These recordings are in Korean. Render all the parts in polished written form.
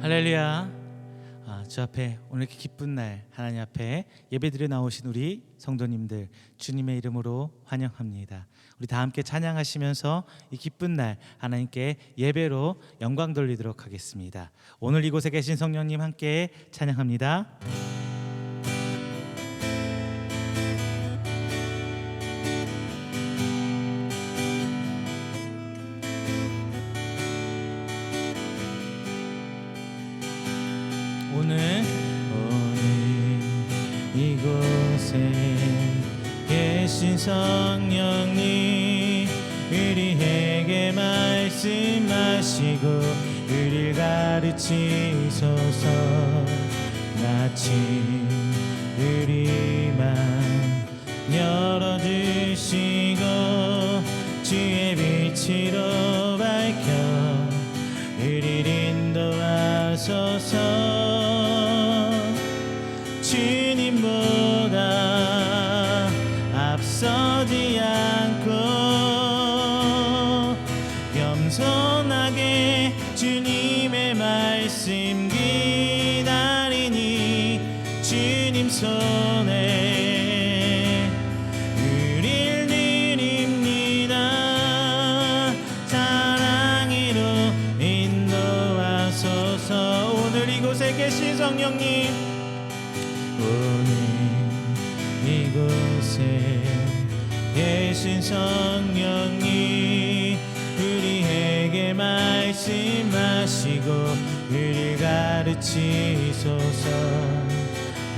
할렐루야. 주 앞에 오늘 이렇게 기쁜 날 하나님 앞에 예배드려 나오신 우리 성도님들 주님의 이름으로 환영합니다. 우리 다 함께 찬양하시면서 이 기쁜 날 하나님께 예배로 영광 돌리도록 하겠습니다. 오늘 이곳에 계신 성령님 함께 찬양합니다. 오늘 이곳에 계신 성령님 우리에게 말씀하시고 우리를 가르치소서. 마침 우리만 열어주시고 주의 빛으로 밝혀 우리를 인도하소서. 주님보다 앞서지 않고 겸손하게 주님의 말씀 기다리니 주님 손에 우릴 드립니다. 사랑으로 인도하소서. 오늘 이곳에 계신 성령님, 오늘 이곳에 계신 성령님 우리에게 말씀하시고 우리를 가르치소서.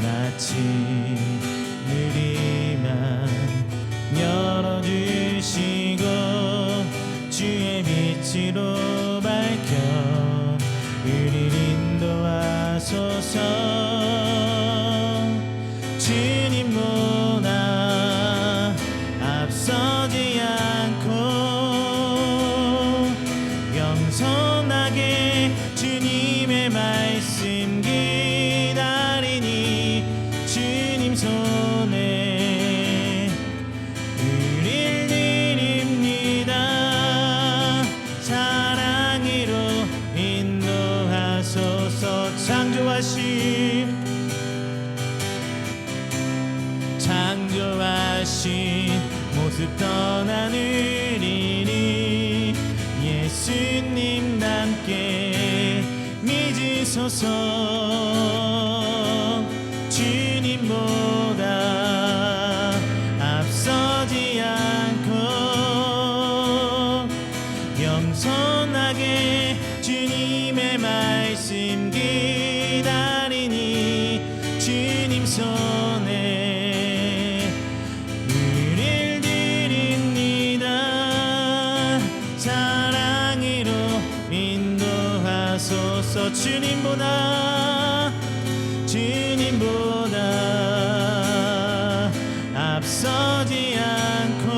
마침 우리만 열어주시고 주의 빛으로 밝혀 우리를 인도하소서. 주님보다 앞서지 않고 겸손하게 주님의 말씀 기다리니 주님 손에 우릴 드립니다. 사랑으로 인도하소서. 창조하신 모습 떠나느리니 예수님 함께 믿으소서. 주님보다 앞서지 않고 겸손하게 주님의 말씀 기다리니 주님 손에 우릴 드립니다. 사랑으로 인도하소서. 주님보다 앞서지 않고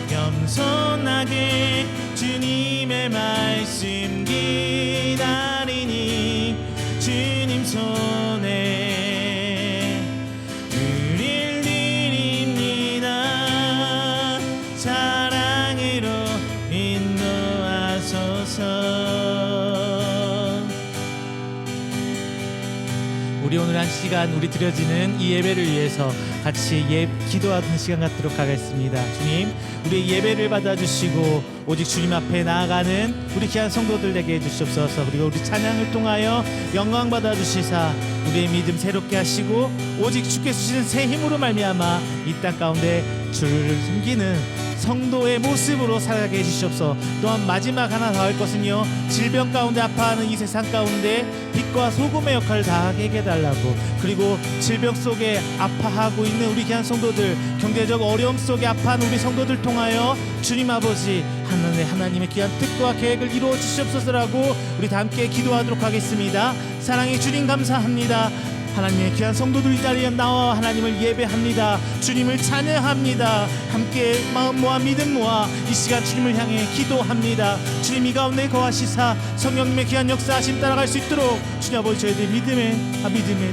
겸손하게 주님의 말씀 기다리니 주님 손에 우릴 드립니다. 사랑으로 인도하소서. 우리 오늘 한 시간 우리 드려지는 이 예배를 위해서 같이 기도하는 시간 갖도록 하겠습니다. 주님, 우리의 예배를 받아주시고 오직 주님 앞에 나아가는 우리 귀한 성도들 되게 해주시옵소서. 그리고 우리 찬양을 통하여 영광 받아주시사 우리의 믿음 새롭게 하시고 오직 주께서 주시는 새 힘으로 말미암아 이 땅 가운데 주를 섬기는 성도의 모습으로 살아가게 해주시옵소서. 또한 마지막 하나 더 할 것은요, 질병 가운데 아파하는 이 세상 가운데 빛과 소금의 역할을 다하게 해달라고. 그리고 질병 속에 아파하고 있는 우리 귀한 성도들, 경제적 어려움 속에 아파하는 우리 성도들 통하여 주님 아버지 하나님의 귀한 뜻과 계획을 이루어 주시옵소서라고 우리 다 함께 기도하도록 하겠습니다. 사랑의 주님 감사합니다. 하나님의 귀한 성도들 이 자리에 나와 하나님을 예배합니다. 주님을 찬양합니다. 함께 마음 모아 믿음 모아 이 시간 주님을 향해 기도합니다. 주님 이 가운데 거하시사 성령님의 귀한 역사하심 따라갈 수 있도록 주님 아버지 저희들 믿음에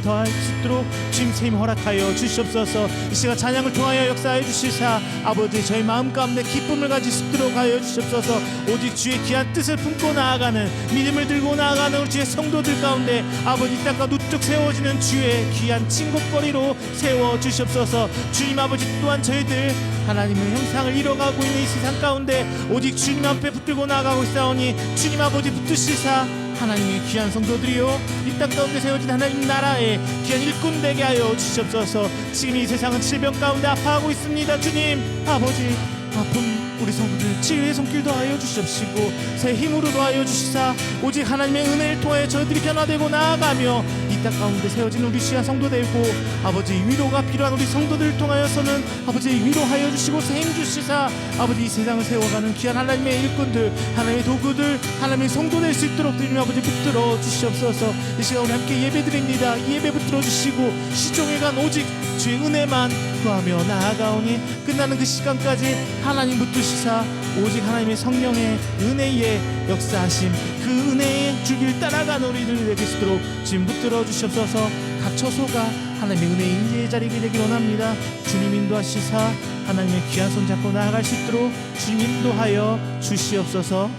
더할 수 있도록 주님 새 힘 허락하여 주시옵소서. 이 시간 찬양을 통하여 역사해 주시사 아버지 저희 마음 가운데 기쁨을 가질 수 있도록 하여 주시옵소서. 오직 주의 귀한 뜻을 품고 나아가는 믿음을 들고 나아가는 우리 주의 성도들 가운데 아버지 이 땅과 우뚝 세워지는 주의 귀한 친곡거리로 세워 주시옵소서. 주님 아버지 또한 저희들 하나님의 형상을 이뤄가고 있는 이 세상 가운데 오직 주님 앞에 붙들고 나아가고 있사오니 주님 아버지 붙드시사 하나님의 귀한 성도들이요 이 땅 가운데 세워진 하나님 나라의 귀한 일꾼 되게 하여 주시옵소서. 지금 이 세상은 질병 가운데 아파하고 있습니다. 주님 아버지 아픔 우리 성도들 치유의 손길 더하여 주시옵시고 새 힘으로 더하여 주시사 오직 하나님의 은혜를 통하여 저희들이 변화되고 나아가며 이 땅 가운데 세워진 우리 귀한 성도되고 아버지 위로가 필요한 우리 성도들을 통하여서는 아버지 위로하여 주시고 새 힘 주시사 아버지 이 세상을 세워가는 귀한 하나님의 일꾼들 하나님의 도구들 하나님의 성도 될 수 있도록 주님 아버지 붙들어 주시옵소서. 이 시간 우리 함께 예배드립니다. 이 예배 붙들어 주시고 시종일관 오직 주의 은혜만 구하며 나아가오니 끝나는 그 시간까지 하나님 붙드시사 오직 하나님의 성령의 은혜의 역사하심 그 은혜의 줄기를 따라가는 우리들이 되게 있도록 지금 붙들어 주시옵소서. 각 처소가 하나님의 은혜의 임재의 자리가 되기 원합니다. 주님 인도하시사 하나님의 귀한 손 잡고 나아갈 수 있도록 주님 인도하여 주시옵소서.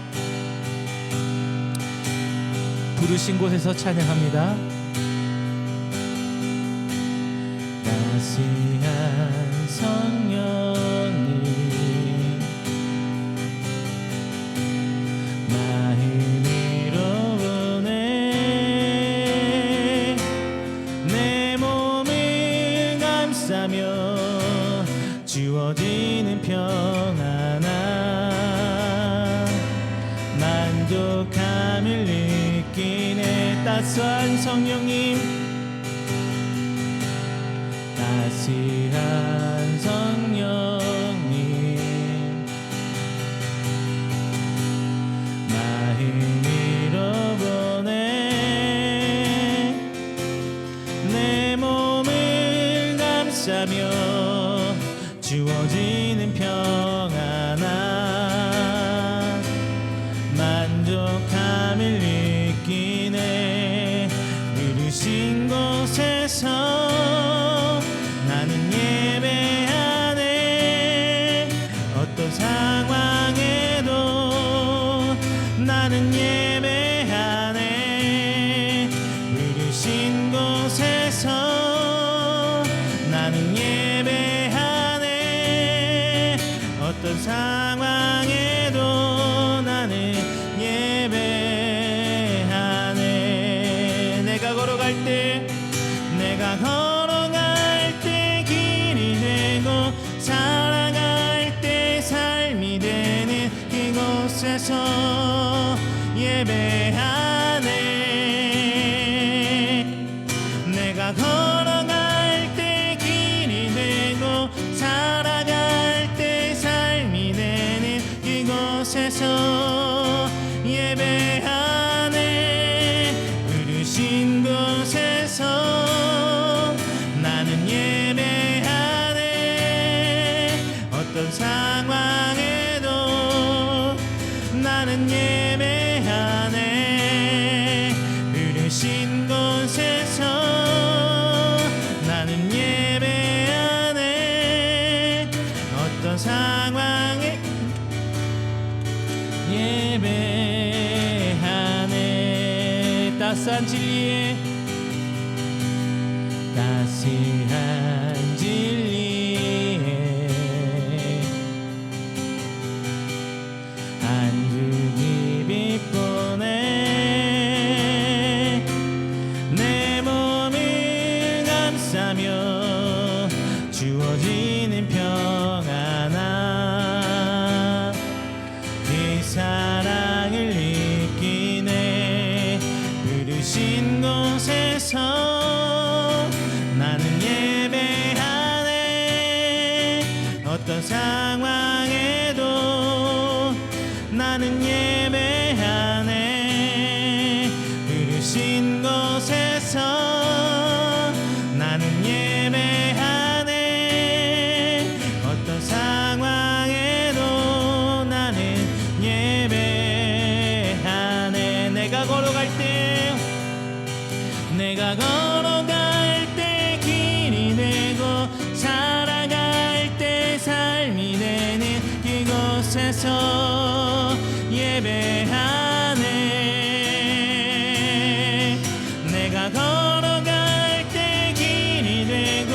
부르신 곳에서 찬양합니다. 따스한 성령님 마음으로 보내 내 몸을 감싸며 주어지는 평안함 만족함을 느끼네. 따스한 성령님 따스한 성령님 마음으로 보내 내 몸을 감싸며 주어지는 평안함 만족함을 느끼네. 부르신 곳에서 나는 예배하네. 어떤 상황에도 나는 예배하네. 부르신 곳에서 나는 예배하네. 어떤 상황에도 나는 예배하네. 내가 걸어갈 때 길이 되고 살아갈 때 삶이 되는 그곳에서 예배하네. 내가 걸어갈 때 길이 되고 살아갈 때 삶이 되는 그곳에서 예배하네. 부르신 곳에서 나는 예배하네. 어떤 상황에도 나는 예배하네. 부르신 곳에서 나는 예배하네. 어떤 상황에 예배하네. 따스한 진리에 따스한 진리에 한 줄기 빛 보내 내 몸을 감싸며 주어지는 평안함 그 사랑을 느끼네. 부르신 곳에서 나는 예배하네. 어떤 상황에도 나는 예배하네. 부르신 곳에서 걸어갈 때 길이 되고 살아갈 때 삶이 되는 이곳에서 예배하네. 내가 걸어갈 때 길이 되고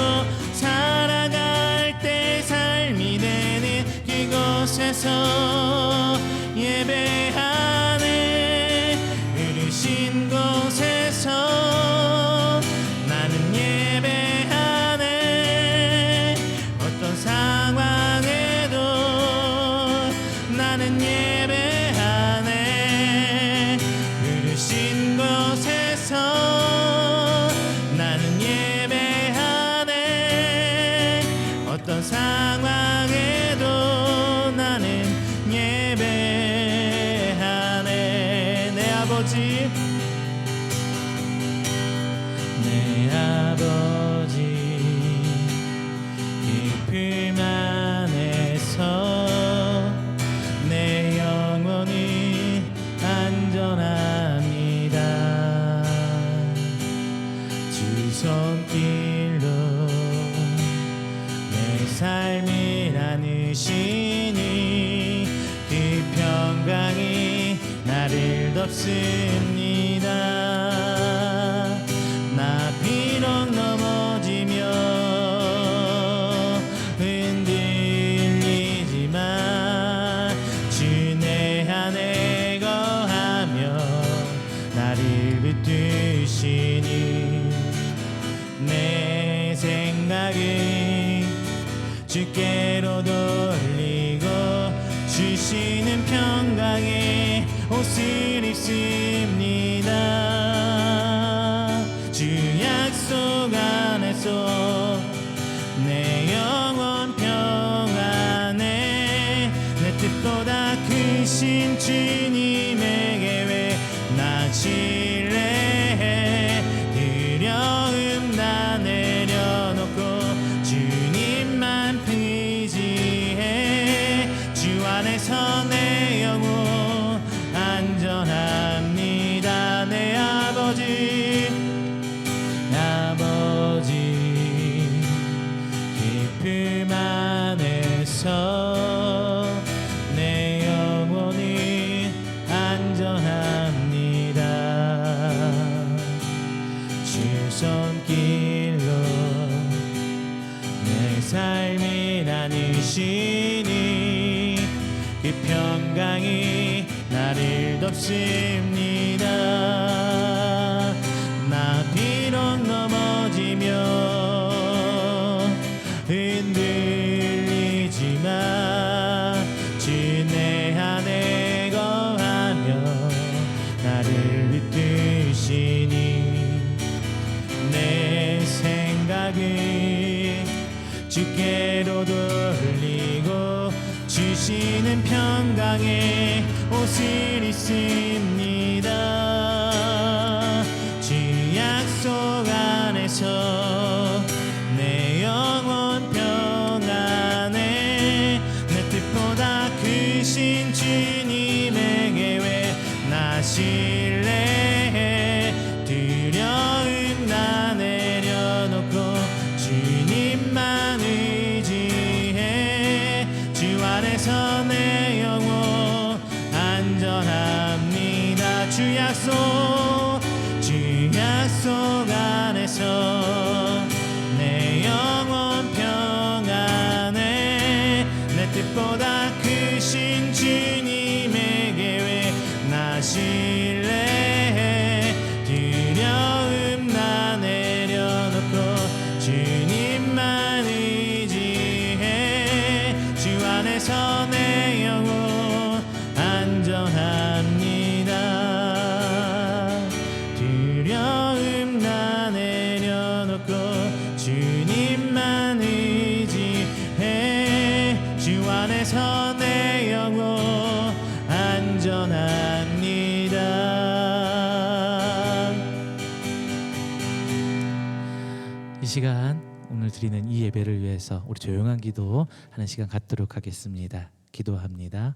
살아갈 때 삶이 되는 이곳에서 예배하네. 흐르신 곳에서 나는 예배하네. 어떤 상황에도 나는 예배하네. 흐르신 곳에서 나는 예배하네. 어떤 상황에도 나는 예배하네. 내 아버지, 내 아버지, 깊음 안에서 내 영혼이 안전합니다. 주 손길로 내 삶이 나누시니 그 평강이 나를 덮습니다. 나 비록 넘어지며 흔들리지만 주 내 안에 거하며 나를 붙드시니 내 생각을 주께로 돌리고 주시는 평강의 옷을 입습니다. 주 약속 안에서 내 영혼 평안해. 내 뜻보다 크신 주님의 계획 나 신뢰해. 두려움 다 내려놓고 주님만 의지해. 주 안에서 내 영혼 안전합니다. 내 아버지, 아버지, 깊음 안에서 내 영혼이 안전합니다. 주 손길로 내 삶이 나누시니 그 평강이 나를 덮습니다. 나 비록 넘어지며 흔들리지만 주 내 안에 거하며 나를 붙드시니 내 생각을 주께로 돌리고 주시는 평강의 옷을 입습니다. 주 약속 안에서 내 영혼 평안해. 내 뜻보다 크신 주님의 계획 나 신뢰해. 두려움 나 내려놓고 주님만 의지해. 주 안에서 내 영혼 안전합니다. 주 약속 안에서 내 영혼 평안해. 내 뜻보다 크신 주님의 계획 나 신뢰해. 두려움 나 내려놓고 주님만 의지해. 주 안에서 내 영혼 안전합니다. 두려움 나 내려놓고 주님만 의지해. 주 안에서 내 영혼 안전합니다. 이 시간 오늘 드리는 이 예배를 위해서 우리 조용한 기도 하는 시간 갖도록 하겠습니다. 기도합니다.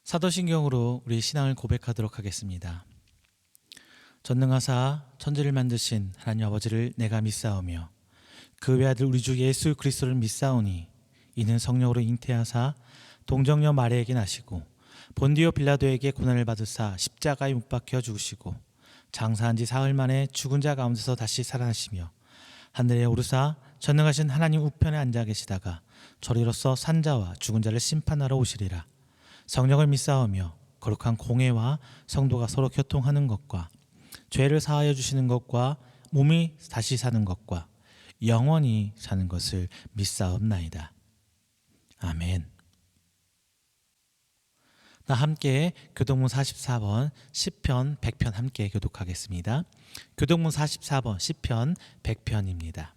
사도신경으로 우리 신앙을 고백하도록 하겠습니다. 전능하사 천지를 만드신 하나님 아버지를 내가 믿사오며 그 외아들 우리 주 예수 그리스도를 믿사오니 이는 성령으로 잉태하사 동정녀 마리아에게 나시고 본디오 빌라도에게 고난을 받으사 십자가에 못 박혀 죽으시고 장사한 지 사흘 만에 죽은 자 가운데서 다시 살아나시며 하늘에 오르사 전능하신 하나님 우편에 앉아 계시다가 저리로서 산자와 죽은 자를 심판하러 오시리라. 성령을 믿사오며 거룩한 공회와 성도가 서로 교통하는 것과 죄를 사하여 주시는 것과 몸이 다시 사는 것과 영원히 사는 것을 믿사옵나이다. 아멘. 나 함께 교동문 44번 시편 100편 함께 교독하겠습니다. 교동문 44번 시편 100편입니다.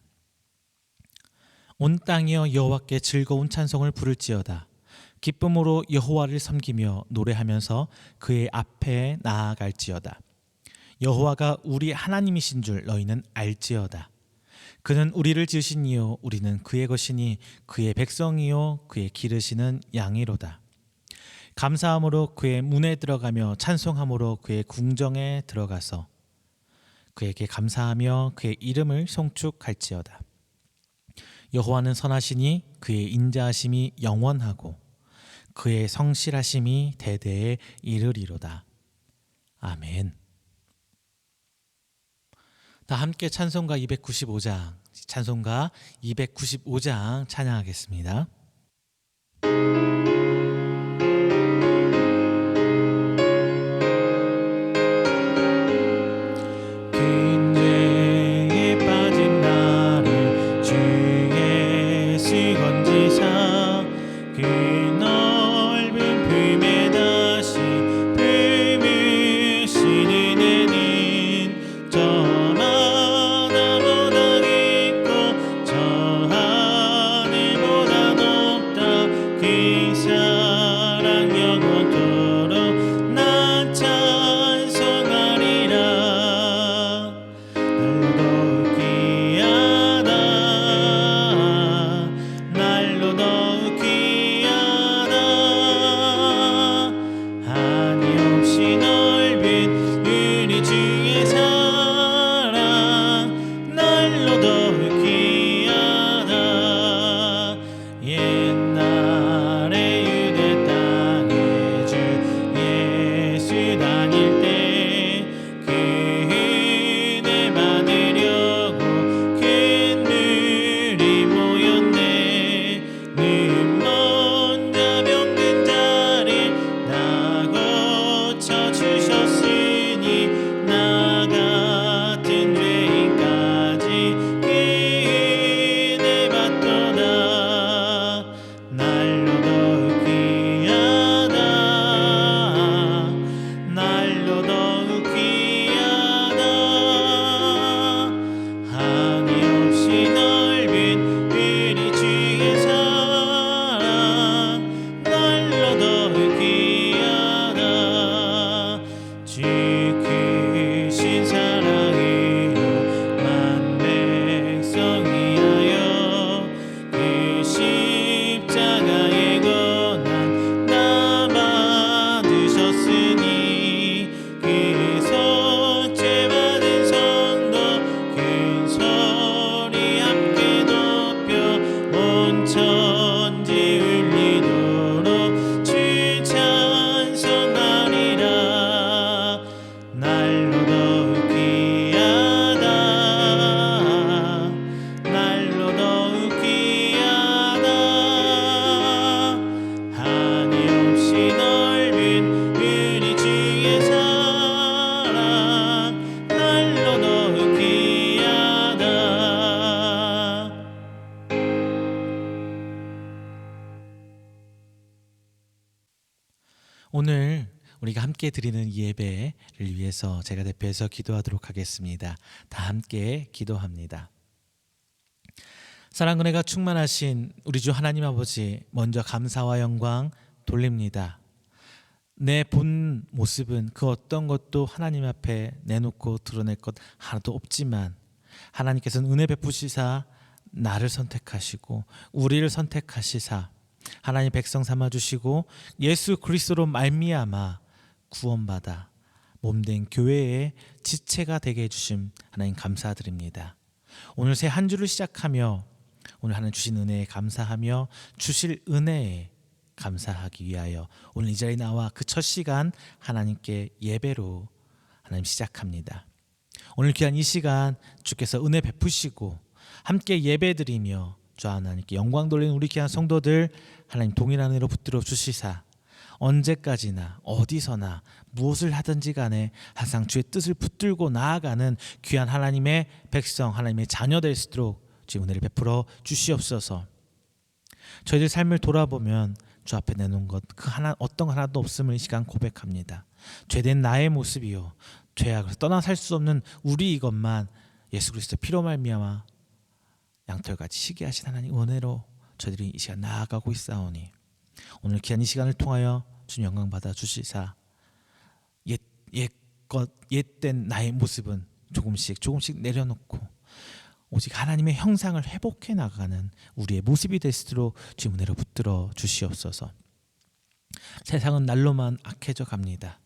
온 땅이여 여호와께 즐거운 찬송을 부를지어다. 기쁨으로 여호와를 섬기며 노래하면서 그의 앞에 나아갈지어다. 여호와가 우리 하나님이신 줄 너희는 알지어다. 그는 우리를 지으신 이요 우리는 그의 것이니 그의 백성이요 그의 기르시는 양이로다. 감사함으로 그의 문에 들어가며 찬송함으로 그의 궁정에 들어가서 그에게 감사하며 그의 이름을 송축할지어다. 여호와는 선하시니 그의 인자하심이 영원하고 그의 성실하심이 대대에 이르리로다. 아멘. 다 함께 찬송가 295장, 찬송가 295장 찬양하겠습니다. 오늘 우리가 함께 드리는 이 예배를 위해서 제가 대표해서 기도하도록 하겠습니다. 다 함께 기도합니다. 사랑 은혜가 충만하신 우리 주 하나님 아버지, 먼저 감사와 영광 돌립니다. 내 본 모습은 그 어떤 것도 하나님 앞에 내놓고 드러낼 것 하나도 없지만 하나님께서는 은혜 베푸시사 나를 선택하시고 우리를 선택하시사 하나님 백성 삼아 주시고 예수 그리스도로 말미암아 구원받아 몸된 교회의 지체가 되게 해주심 하나님 감사드립니다. 오늘 새 한 주를 시작하며 오늘 하나님 주신 은혜에 감사하며 주실 은혜에 감사하기 위하여 오늘 이 자리에 나와 그 첫 시간 하나님께 예배로 하나님 시작합니다. 오늘 귀한 이 시간 주께서 은혜 베푸시고 함께 예배드리며 주 하나님께 영광 돌리는 우리 귀한 성도들 하나님 동일한 은혜로 붙들어 주시사 언제까지나 어디서나 무엇을 하든지 간에 항상 주의 뜻을 붙들고 나아가는 귀한 하나님의 백성 하나님의 자녀 될 수 있도록 주의 은혜를 베풀어 주시옵소서. 저희들 삶을 돌아보면 주 앞에 내놓은 것 그 하나 어떤 하나도 없음을 이 시간 고백합니다. 죄된 나의 모습이요 죄악을 떠나 살 수 없는 우리 이것만 예수 그리스도 피로 말미암아 양털같이 희게 하신 하나님 은혜로 저희들이 이 시간 나아가고 있사오니 오늘 귀한 이 시간을 통하여 주님 영광 받아 주시사 옛된 나의 모습은 조금씩 내려놓고 오직 하나님의 형상을 회복해 나가는 우리의 모습이 될 수 있도록 주님 은혜로 붙들어 주시옵소서. 세상은 날로만 악해져 갑니다.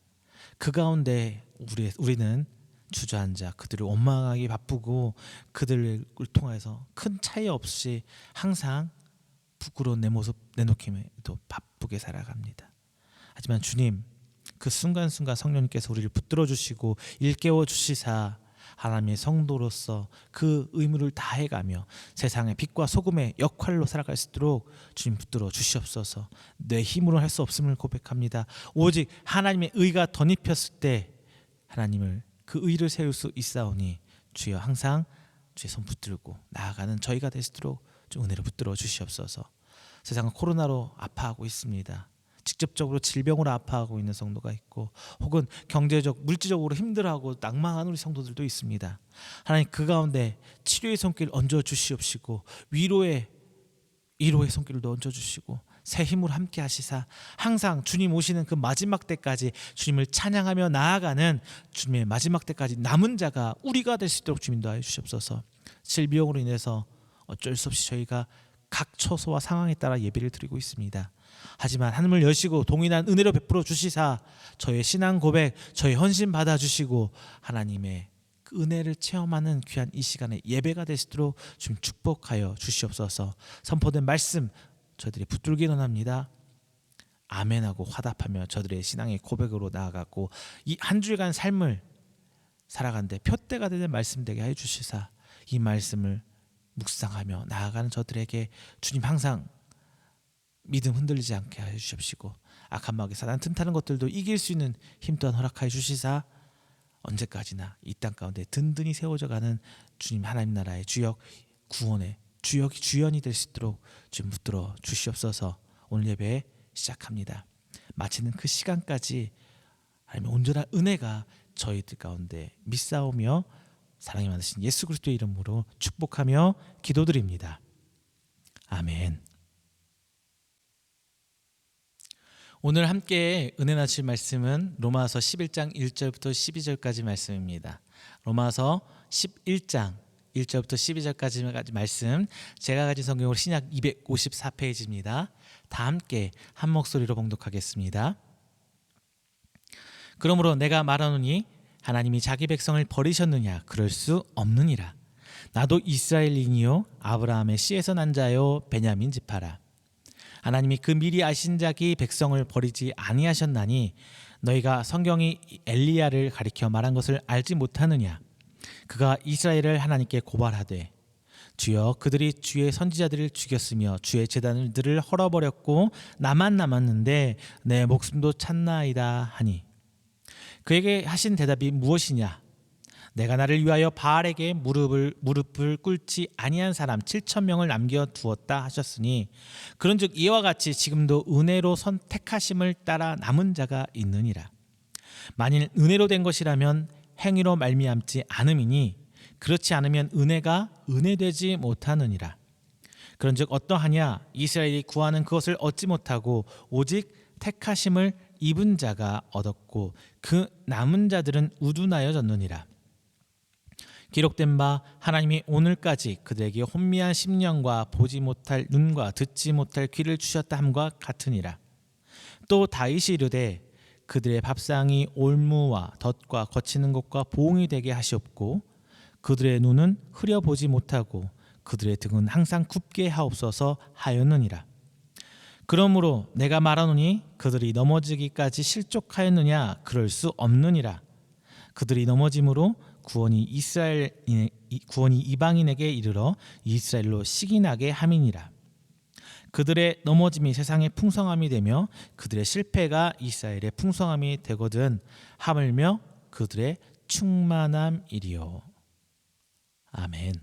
그 가운데 우리는 주저앉아 그들을 원망하기 바쁘고 그들을 통해서 큰 차이 없이 항상 부끄러운 내 모습 내놓기에도 바쁘게 살아갑니다. 하지만 주님 그 순간순간 성령님께서 우리를 붙들어 주시고 일깨워 주시사 하나님의 성도로서 그 의무를 다해가며 세상의 빛과 소금의 역할로 살아갈 수 있도록 주님 붙들어 주시옵소서. 내 힘으로 할 수 없음을 고백합니다. 오직 하나님의 의가 덧입혔을 때 하나님을 그 의를 세울 수 있사오니 주여 항상 주의 손 붙들고 나아가는 저희가 될 수 있도록 좀 은혜를 붙들어 주시옵소서. 세상은 코로나로 아파하고 있습니다. 직접적으로 질병으로 아파하고 있는 성도가 있고 혹은 경제적 물질적으로 힘들어하고 낭망하는 우리 성도들도 있습니다. 하나님 그 가운데 치료의 손길 얹어 주시옵시고 위로의 손길도 얹어 주시고 새 힘으로 함께 하시사 항상 주님 오시는 그 마지막 때까지 주님을 찬양하며 나아가는 주님의 마지막 때까지 남은 자가 우리가 될 수 있도록 주님 도와주시옵소서. 질병으로 인해서 어쩔 수 없이 저희가 각 처소와 상황에 따라 예배를 드리고 있습니다. 하지만 하늘을 여시고 동일한 은혜로 베풀어 주시사 저의 신앙 고백, 저의 헌신 받아주시고 하나님의 그 은혜를 체험하는 귀한 이 시간에 예배가 될 수 있도록 좀 축복하여 주시옵소서. 선포된 말씀 저희들이 붙들기 원합니다. 아멘하고 화답하며 저들의 신앙의 고백으로 나아가고 이 한 주간 삶을 살아가는데 표대가 되는 말씀 되게 해 주시사 이 말씀을 묵상하며 나아가는 저들에게 주님 항상 믿음 흔들리지 않게 하여 주십시고 악한 마귀 사단 틈타는 것들도 이길 수 있는 힘 또한 허락하여 주시사 언제까지나 이 땅 가운데 든든히 세워져 가는 주님 하나님 나라의 주역 구원의 주연이 될 수 있도록 좀 붙들어 주시옵소서. 오늘 예배 시작합니다. 마치는 그 시간까지 하나님의 온전한 은혜가 저희들 가운데 믿사오며 사랑이 많으신 예수 그리스도의 이름으로 축복하며 기도드립니다. 아멘. 오늘 함께 은혜 나실 말씀은 로마서 11장 1절부터 12절까지 말씀입니다. 로마서 11장 1절부터 12절까지 말씀 제가 가진 성경으로 신약 254페이지입니다. 다 함께 한 목소리로 봉독하겠습니다. 그러므로 내가 말하노니 하나님이 자기 백성을 버리셨느냐 그럴 수 없느니라. 나도 이스라엘인이요 아브라함의 씨에서 난 자요 베냐민 지파라. 하나님이 그 미리 아신 자기 백성을 버리지 아니하셨나니 너희가 성경이 엘리야를 가리켜 말한 것을 알지 못하느냐. 그가 이스라엘을 하나님께 고발하되 주여 그들이 주의 선지자들을 죽였으며 주의 제단들을 헐어버렸고 나만 남았는데 내 목숨도 찾나이다 하니 그에게 하신 대답이 무엇이냐. 내가 나를 위하여 바알에게 무릎을 꿇지 아니한 사람 7,000명을 남겨두었다 하셨으니 그런즉 이와 같이 지금도 은혜로 선택하심을 따라 남은 자가 있느니라. 만일 은혜로 된 것이라면 행위로 말미암지 않음이니 그렇지 않으면 은혜가 은혜되지 못하느니라. 그런즉 어떠하냐. 이스라엘이 구하는 그것을 얻지 못하고 오직 택하심을 입은 자가 얻었고 그 남은 자들은 우둔하여졌느니라. 기록된 바 하나님이 오늘까지 그들에게 혼미한 심령과 보지 못할 눈과 듣지 못할 귀를 주셨다 함과 같으니라. 또 다윗이 이르되 그들의 밥상이 올무와 덫과 거치는 것과 보응이 되게 하시옵고 그들의 눈은 흐려보지 못하고 그들의 등은 항상 굽게 하옵소서 하였느니라. 그러므로 내가 말하노니 그들이 넘어지기까지 실족하였느냐? 그럴 수 없느니라. 그들이 넘어짐으로 구원이 이방인에게 이르러 이스라엘로 시기나게 함이니라. 그들의 넘어짐이 세상의 풍성함이 되며 그들의 실패가 이스라엘의 풍성함이 되거든 하물며 그들의 충만함이리요. 아멘.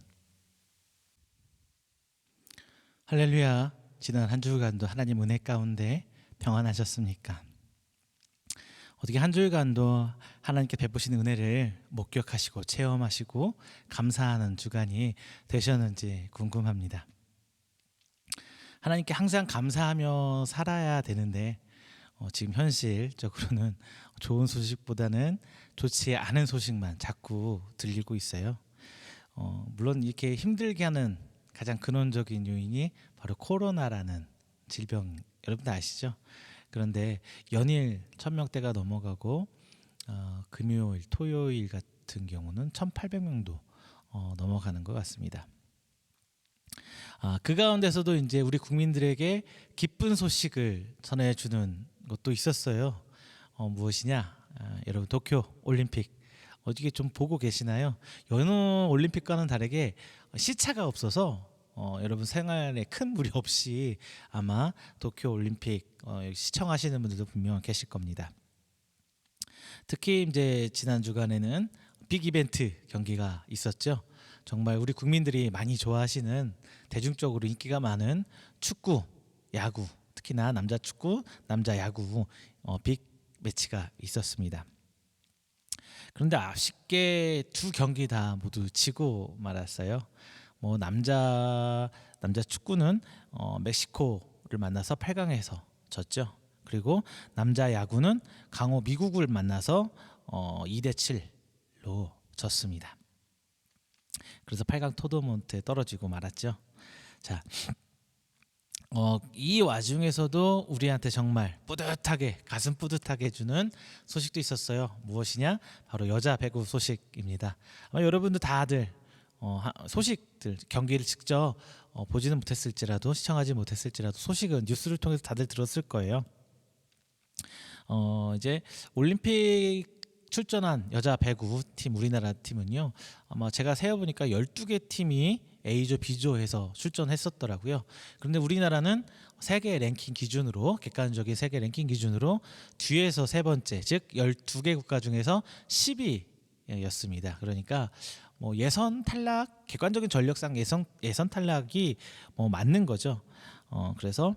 할렐루야. 지난 한 주간도 하나님 은혜 가운데 평안하셨습니까? 어떻게 한 주간도 하나님께 베푸시는 은혜를 목격하시고 체험하시고 감사하는 주간이 되셨는지 궁금합니다. 하나님께 항상 감사하며 살아야 되는데 지금 현실적으로는 좋은 소식보다는 좋지 않은 소식만 자꾸 들리고 있어요. 물론 이렇게 힘들게 하는 가장 근원적인 요인이 바로 코로나라는 질병, 여러분들 아시죠? 그런데 연일 1000명대가 넘어가고 금요일, 토요일 같은 경우는 1800명도 넘어가는 것 같습니다. 그 가운데서도 이제 우리 국민들에게 기쁜 소식을 전해주는 것도 있었어요. 무엇이냐? 여러분 도쿄 올림픽 어떻게 좀 보고 계시나요? 여느 올림픽과는 다르게 시차가 없어서 여러분 생활에 큰 무리 없이 아마 도쿄 올림픽 시청하시는 분들도 분명 계실 겁니다. 특히 이제 지난 주간에는 빅 이벤트 경기가 있었죠. 정말 우리 국민들이 많이 좋아하시는 대중적으로 인기가 많은 축구, 야구, 특히나 남자 축구, 남자 야구 빅 매치가 있었습니다. 그런데 아쉽게 두 경기 다 모두 지고 말았어요. 남자 축구는 멕시코를 만나서 8강에서 졌죠. 그리고 남자 야구는 강호 미국을 만나서 2대7로 졌습니다. 그래서 8강 토너먼트에 떨어지고 말았죠. 자, 이 와중에서도 우리한테 정말 뿌듯하게 가슴 뿌듯하게 해주는 소식도 있었어요. 무엇이냐? 바로 여자 배구 소식입니다. 아마 여러분도 다들 소식들 경기를 직접 보지는 못했을지라도 시청하지 못했을지라도 소식은 뉴스를 통해서 다들 들었을 거예요. 이제 올림픽 출전한 여자 배구 팀 우리나라 팀은요. 아마 제가 세어보니까 12개 팀이 A조, B조에서 출전했었더라고요. 그런데 우리나라는 세계 랭킹 기준으로 객관적인 세계 랭킹 기준으로 뒤에서 세 번째, 즉 12개 국가 중에서 10위였습니다. 그러니까 예선 탈락, 객관적인 전력상 예선 탈락이 맞는 거죠. 그래서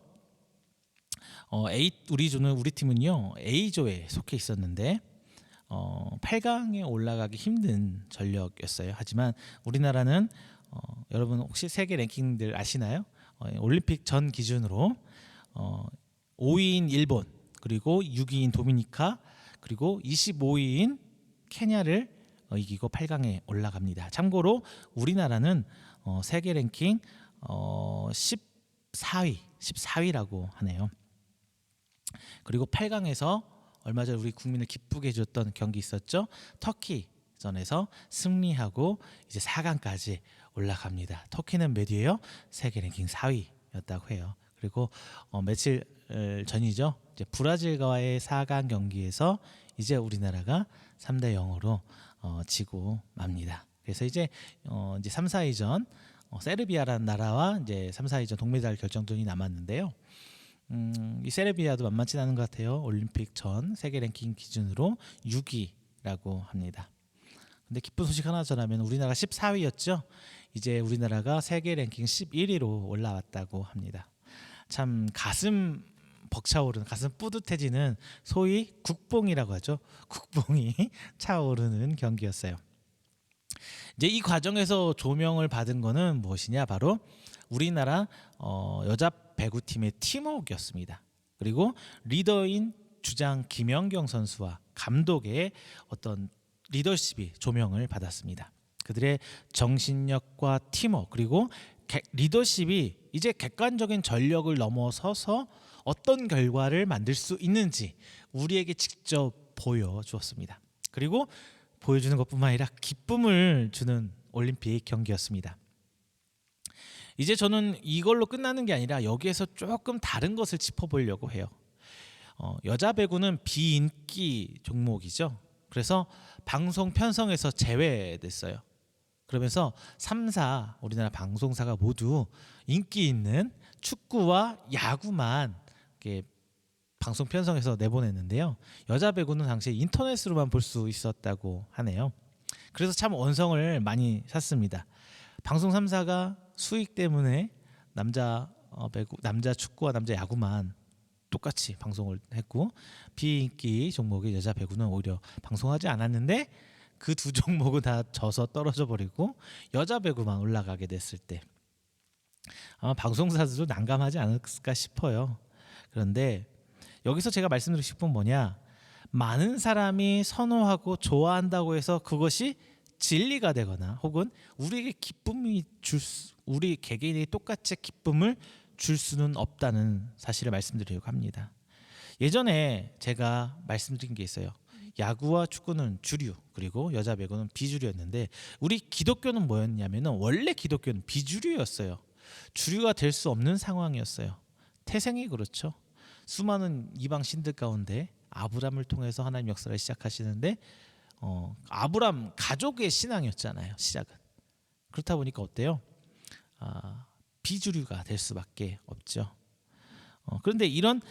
우리 팀은요 A조에 속해 있었는데 8강에 올라가기 힘든 전력이었어요. 하지만 우리나라는 여러분 혹시 세계 랭킹들 아시나요? 올림픽 전 기준으로 5위인 일본, 그리고 6위인 도미니카, 그리고 25위인 케냐를 이기고 8강에 올라갑니다. 참고로 우리나라는 세계 랭킹 14위라고 하네요. 그리고 8강에서 얼마 전 우리 국민을 기쁘게 해줬던 경기 있었죠. 터키전에서 승리하고 이제 4강까지 올라갑니다. 터키는 몇 위예요? 세계 랭킹 4위였다고 해요. 그리고 며칠 전이죠. 이제 브라질과의 4강 경기에서 이제 우리나라가 3대 0으로 지고 맙니다. 그래서 이제 3, 4위전 세르비아라는 나라와 이제 3, 4위전 동메달 결정전이 남았는데요. 이 세르비아도 만만치 않은 것 같아요. 올림픽 전 세계 랭킹 기준으로 6위라고 합니다. 근데 기쁜 소식 하나 전하면 우리나라가 14위였죠. 이제 우리나라가 세계 랭킹 11위로 올라왔다고 합니다. 참 가슴 벅차오르는, 가슴 뿌듯해지는 소위 국뽕이라고 하죠. 국뽕이 차오르는 경기였어요. 이제 이 과정에서 조명을 받은 거는 무엇이냐? 바로 우리나라 여자 배구팀의 팀워크였습니다. 그리고 리더인 주장 김연경 선수와 감독의 어떤 리더십이 조명을 받았습니다. 그들의 정신력과 팀워크 그리고 리더십이 이제 객관적인 전력을 넘어서서 어떤 결과를 만들 수 있는지 우리에게 직접 보여주었습니다. 그리고 보여주는 것뿐만 아니라 기쁨을 주는 올림픽 경기였습니다. 이제 저는 이걸로 끝나는 게 아니라 여기에서 조금 다른 것을 짚어보려고 해요. 여자 배구는 비인기 종목이죠. 그래서 방송 편성에서 제외됐어요. 그러면서 3사 우리나라 방송사가 모두 인기 있는 축구와 야구만 이렇게 방송 편성해서 내보냈는데요. 여자 배구는 당시에 인터넷으로만 볼 수 있었다고 하네요. 그래서 참 원성을 많이 샀습니다. 방송 3사가 수익 때문에 남자 배구, 남자 축구와 남자 야구만 똑같이 방송을 했고 비인기 종목의 여자 배구는 오히려 방송하지 않았는데 그 두 종목은 다 져서 떨어져 버리고 여자 배구만 올라가게 됐을 때 아마 방송사들도 난감하지 않을까 싶어요. 그런데 여기서 제가 말씀드리고 싶은 뭐냐, 많은 사람이 선호하고 좋아한다고 해서 그것이 진리가 되거나 혹은 우리에게 기쁨이 우리 개개인이 똑같이 기쁨을 줄 수는 없다는 사실을 말씀드리려고 합니다. 예전에 제가 말씀드린 게 있어요. 야구와 축구는 주류 그리고 여자 배구는 비주류였는데 우리 기독교는 뭐였냐면은 원래 기독교는 비주류였어요. 주류가 될 수 없는 상황이었어요. 태생이 그렇죠. 수많은 이방 신들 가운데 아브람을 통해서 하나님 역사를 시작하시는데 아브람 가족의 신앙이었잖아요. 시작은. 그렇다 보니까 어때요? 비주류가 될 수밖에 없죠. 그런데 이런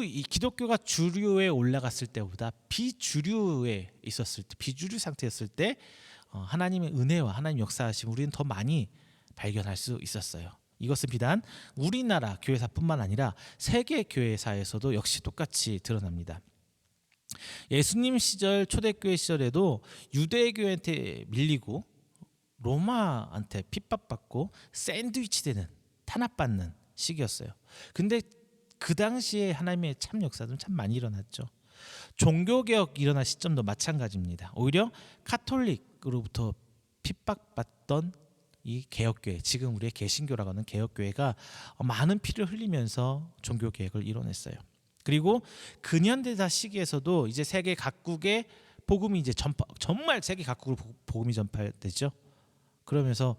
이 기독교가 주류에 올라갔을 때보다 비주류에 있었을 때, 비주류 상태였을 때 하나님의 은혜와 하나님 역사하심 우리는 더 많이 발견할 수 있었어요. 이것은 비단 우리나라 교회사뿐만 아니라 세계 교회사에서도 역시 똑같이 드러납니다. 예수님 시절 초대교회 시절에도 유대교회한테 밀리고 로마한테 핍박받고 샌드위치되는 탄압받는 시기였어요. 근데 그 당시에 하나님의 참 역사는 참 많이 일어났죠. 종교개혁 일어난 시점도 마찬가지입니다. 오히려 카톨릭으로부터 핍박받던 이 개혁교회, 지금 우리의 개신교라고 하는 개혁교회가 많은 피를 흘리면서 종교개혁을 이뤄냈어요. 그리고 근현대사 시기에서도 이제 세계 각국의 복음이 이제 정말 세계 각국으로 복음이 전파되죠. 그러면서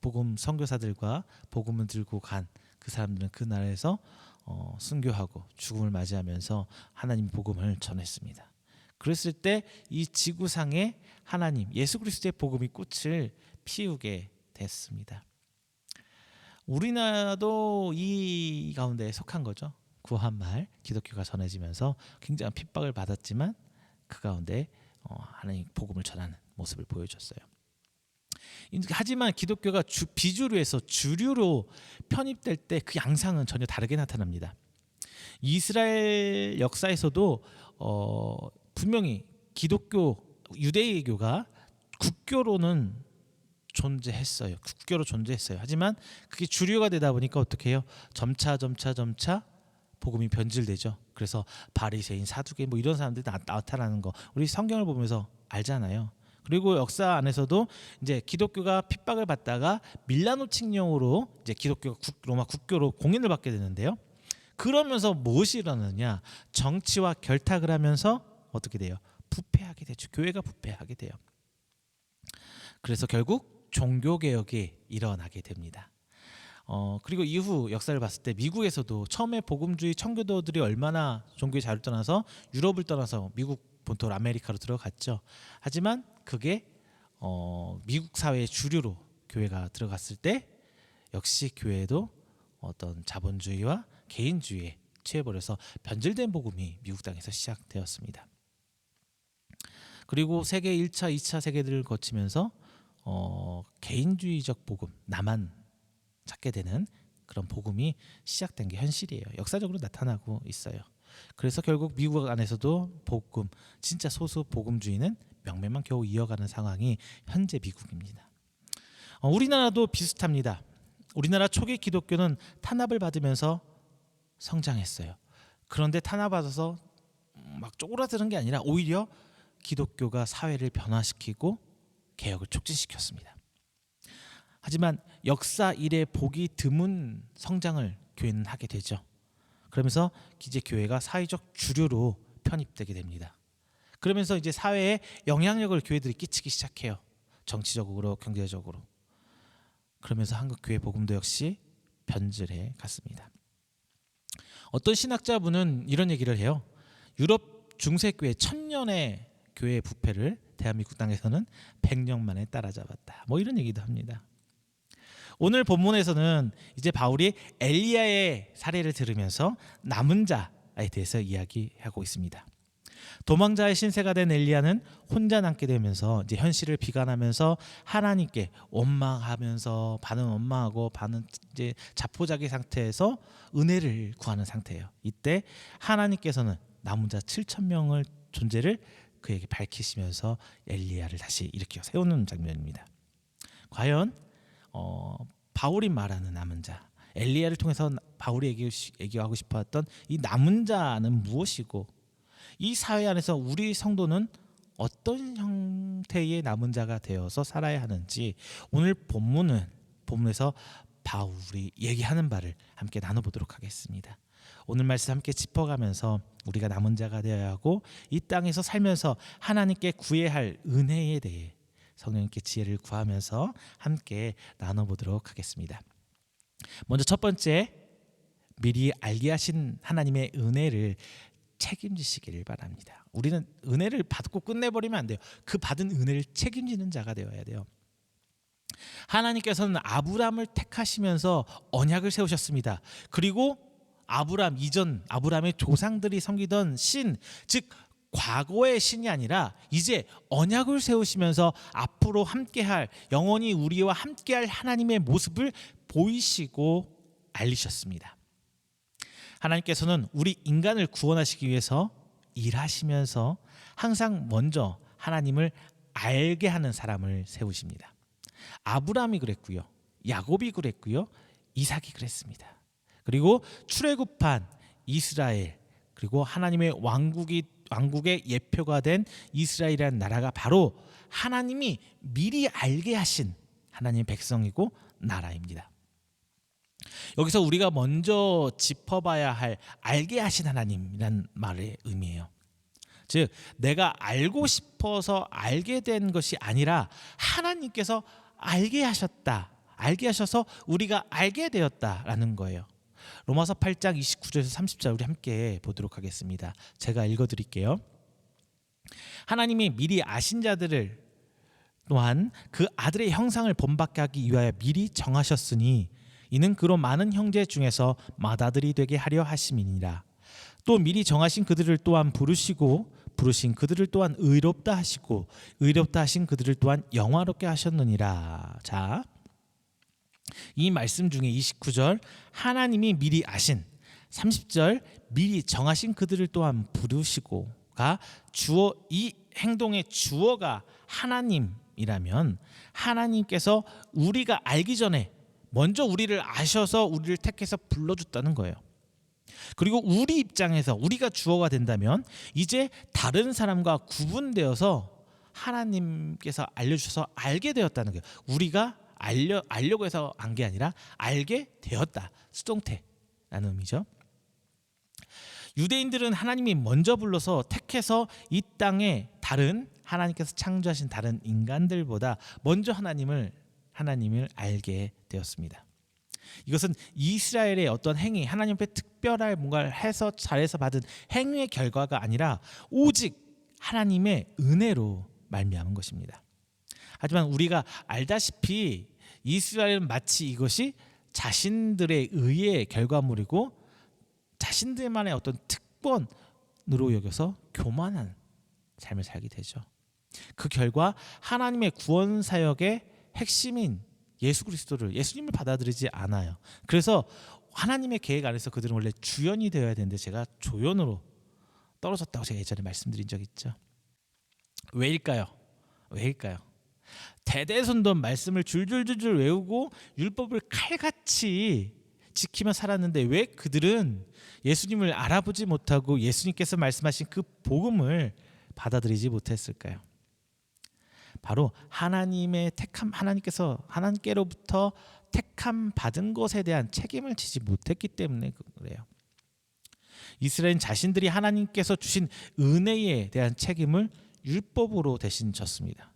복음 선교사들과 복음을 들고 간 그 사람들은 그 나라에서 순교하고 죽음을 맞이하면서 하나님 복음을 전했습니다. 그랬을 때 이 지구상에 하나님 예수 그리스도의 복음이 꽃을 피우게 됐습니다. 우리나라도 이 가운데 속한 거죠. 구한 말 기독교가 전해지면서 굉장한 핍박을 받았지만 그 가운데 하나님 복음을 전하는 모습을 보여줬어요. 하지만 기독교가 비주류에서 주류로 편입될 때 그 양상은 전혀 다르게 나타납니다. 이스라엘 역사에서도 분명히 기독교 유대교가 국교로는 존재했어요. 국교로 존재했어요. 하지만 그게 주류가 되다 보니까 어떻게 해요? 점차 복음이 변질되죠. 그래서 바리새인, 사두개 뭐 이런 사람들이 나타나는 거 우리 성경을 보면서 알잖아요. 그리고 역사 안에서도 이제 기독교가 핍박을 받다가 밀라노 칙령으로 이제 기독교가 로마 국교로 공인을 받게 되는데요. 그러면서 무엇이 일어나느냐? 정치와 결탁을 하면서 어떻게 돼요? 부패하게 되죠. 교회가 부패하게 돼요. 그래서 결국 종교개혁이 일어나게 됩니다. 그리고 이후 역사를 봤을 때 미국에서도 처음에 복음주의 청교도들이 얼마나 종교의 자유를 떠나서 유럽을 떠나서 미국 본토로 아메리카로 들어갔죠. 하지만 그게 미국 사회의 주류로 교회가 들어갔을 때 역시 교회도 어떤 자본주의와 개인주의에 취해버려서 변질된 복음이 미국 땅에서 시작되었습니다. 그리고 세계 1차, 2차 세계들을 거치면서 개인주의적 복음, 나만 찾게 되는 그런 복음이 시작된 게 현실이에요. 역사적으로 나타나고 있어요. 그래서 결국 미국 안에서도 복음, 진짜 소수 복음주의는 명맥만 겨우 이어가는 상황이 현재 미국입니다. 우리나라도 비슷합니다. 우리나라 초기 기독교는 탄압을 받으면서 성장했어요. 그런데 탄압받아서 막 쪼그라드는 게 아니라 오히려 기독교가 사회를 변화시키고 개혁을 촉진시켰습니다. 하지만 역사 이래 보기 드문 성장을 교회는 하게 되죠. 그러면서 이제 교회가 사회적 주류로 편입되게 됩니다. 그러면서 이제 사회에 영향력을 교회들이 끼치기 시작해요. 정치적으로, 경제적으로. 그러면서 한국 교회 복음도 역시 변질해 갔습니다. 어떤 신학자분은 이런 얘기를 해요. 유럽 중세교회 1000년의 교회 부패를 대한민국 땅에서는 100년 만에 따라잡았다. 뭐 이런 얘기도 합니다. 오늘 본문에서는 이제 바울이 엘리야의 사례를 들으면서 남은 자에 대해서 이야기하고 있습니다. 도망자의 신세가 된 엘리야는 혼자 남게 되면서 이제 현실을 비관하면서 하나님께 원망하면서 반은 원망하고 반은 이제 자포자기 상태에서 은혜를 구하는 상태예요. 이때 하나님께서는 남은 자 7,000명을 존재를 그에게 밝히시면서 엘리야를 다시 일으켜 세우는 장면입니다. 과연 바울이 말하는 남은 자, 엘리야를 통해서 바울이 얘기하고 싶었던 이 남은 자는 무엇이고 이 사회 안에서 우리 성도는 어떤 형태의 남은 자가 되어서 살아야 하는지 오늘 본문에서 바울이 얘기하는 바를 함께 나눠보도록 하겠습니다. 오늘 말씀 함께 짚어가면서 우리가 남은 자가 되어야 하고 이 땅에서 살면서 하나님께 구해야 할 은혜에 대해 성령님께 지혜를 구하면서 함께 나눠보도록 하겠습니다. 먼저 첫 번째, 미리 알게 하신 하나님의 은혜를 책임지시기를 바랍니다. 우리는 은혜를 받고 끝내버리면 안 돼요. 그 받은 은혜를 책임지는 자가 되어야 돼요. 하나님께서는 아브라함을 택하시면서 언약을 세우셨습니다. 그리고 아브라함 이전 아브라함의 조상들이 섬기던 신, 즉 과거의 신이 아니라 이제 언약을 세우시면서 앞으로 함께할, 영원히 우리와 함께할 하나님의 모습을 보이시고 알리셨습니다. 하나님께서는 우리 인간을 구원하시기 위해서 일하시면서 항상 먼저 하나님을 알게 하는 사람을 세우십니다. 아브라함이 그랬고요, 야곱이 그랬고요, 이삭이 그랬습니다. 그리고 출애굽한 이스라엘, 그리고 하나님의 왕국의 예표가 된 이스라엘이라는 나라가 바로 하나님이 미리 알게 하신 하나님의 백성이고 나라입니다. 여기서 우리가 먼저 짚어봐야 할 알게 하신 하나님이란 말의 의미예요. 즉 내가 알고 싶어서 알게 된 것이 아니라 하나님께서 알게 하셨다, 알게 하셔서 우리가 알게 되었다라는 거예요. 로마서 8장 29절에서 30절 우리 함께 보도록 하겠습니다. 제가 읽어드릴게요. 하나님이 미리 아신 자들을 또한 그 아들의 형상을 본받게 하기 위하여 미리 정하셨으니 이는 그로 많은 형제 중에서 맏아들이 되게 하려 하심이니라. 또 미리 정하신 그들을 또한 부르시고 부르신 그들을 또한 의롭다 하시고 의롭다 하신 그들을 또한 영화롭게 하셨느니라. 자, 이 말씀 중에 29절 하나님이 미리 아신, 30절 미리 정하신 그들을 또한 부르시고가 주어, 이 행동의 주어가 하나님이라면 하나님께서 우리가 알기 전에 먼저 우리를 아셔서 우리를 택해서 불러줬다는 거예요. 그리고 우리 입장에서 우리가 주어가 된다면 이제 다른 사람과 구분되어서 하나님께서 알려주셔서 알게 되었다는 거예요. 우리가 알려고 해서 안 게 아니라 알게 되었다. 수동태라는 의미죠. 유대인들은 하나님이 먼저 불러서 택해서 이 땅에 다른 하나님께서 창조하신 다른 인간들보다 먼저 하나님을 알게 되었습니다. 이것은 이스라엘의 어떤 행위, 하나님 앞에 특별할 뭔가를 해서 잘해서 받은 행위의 결과가 아니라 오직 하나님의 은혜로 말미암은 것입니다. 하지만 우리가 알다시피 이스라엘은 마치 이것이 자신들의 의의 결과물이고 자신들만의 어떤 특권으로 여겨서 교만한 삶을 살게 되죠. 그 결과 하나님의 구원 사역의 핵심인 예수님을 받아들이지 않아요. 그래서 하나님의 계획 안에서 그들은 원래 주연이 되어야 되는데 제가 조연으로 떨어졌다고 제가 예전에 말씀드린 적 있죠. 왜일까요? 대대손손 말씀을 줄줄줄줄 외우고 율법을 칼같이 지키며 살았는데 왜 그들은 예수님을 알아보지 못하고 예수님께서 말씀하신 그 복음을 받아들이지 못했을까요? 바로 하나님의 택함, 하나님께로부터 택함 받은 것에 대한 책임을 지지 못했기 때문에 그래요. 이스라엘은 자신들이 하나님께서 주신 은혜에 대한 책임을 율법으로 대신 졌습니다.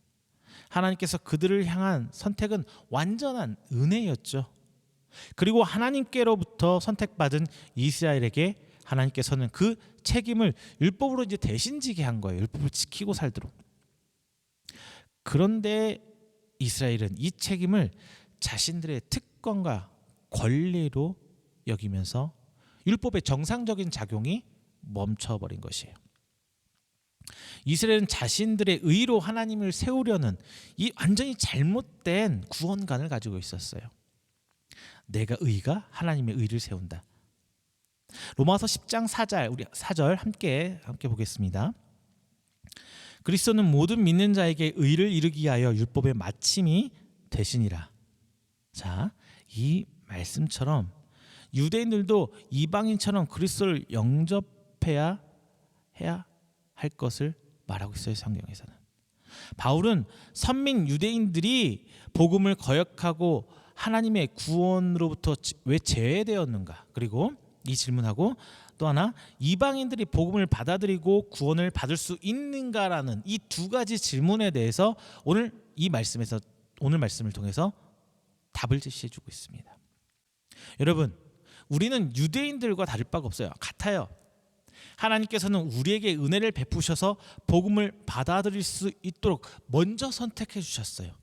하나님께서 그들을 향한 선택은 완전한 은혜였죠. 그리고 하나님께로부터 선택받은 이스라엘에게 하나님께서는 그 책임을 율법으로 이제 대신 지게 한 거예요. 율법을 지키고 살도록. 그런데 이스라엘은 이 책임을 자신들의 특권과 권리로 여기면서 율법의 정상적인 작용이 멈춰버린 것이에요. 이스라엘은 자신들의 의로 하나님을 세우려는 이 완전히 잘못된 구원관을 가지고 있었어요. 내가 의가 하나님의 의를 세운다. 로마서 10장 4절 우리 4절 함께 보겠습니다. 그리스도는 모든 믿는 자에게 의를 이루기 위하여 율법의 마침이 되시니라. 자, 이 말씀처럼 유대인들도 이방인처럼 그리스도를 영접해야 할 것을 말하고 있어요. 성경에서는. 바울은 선민 유대인들이 복음을 거역하고 하나님의 구원으로부터 왜 제외되었는가? 그리고 이 질문하고 또 하나 이방인들이 복음을 받아들이고 구원을 받을 수 있는가라는 이 두 가지 질문에 대해서 오늘 말씀을 통해서 답을 제시해 주고 있습니다. 여러분, 우리는 유대인들과 다를 바가 없어요. 같아요. 하나님께서는 우리에게 은혜를 베푸셔서 복음을 받아들일 수 있도록 먼저 선택해 주셨어요.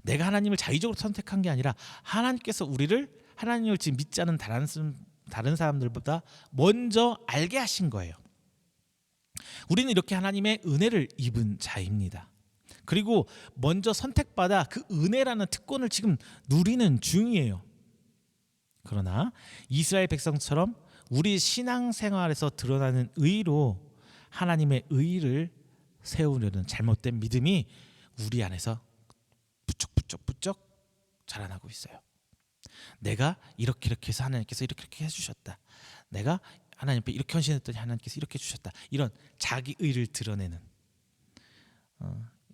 내가 하나님을 자의적으로 선택한 게 아니라 하나님께서 하나님을 지금 믿지 않는 다른 사람들보다 먼저 알게 하신 거예요. 우리는 이렇게 하나님의 은혜를 입은 자입니다. 그리고 먼저 선택받아 그 은혜라는 특권을 지금 누리는 중이에요. 그러나 이스라엘 백성처럼 우리 신앙생활에서 드러나는 의로 하나님의 의를 세우려는 잘못된 믿음이 우리 안에서 부쩍 자라나고 있어요. 내가 이렇게 해서 하나님께서 이렇게 해주셨다. 내가 하나님 앞에 이렇게 헌신했더니 하나님께서 이렇게 해주셨다. 이런 자기 의를 드러내는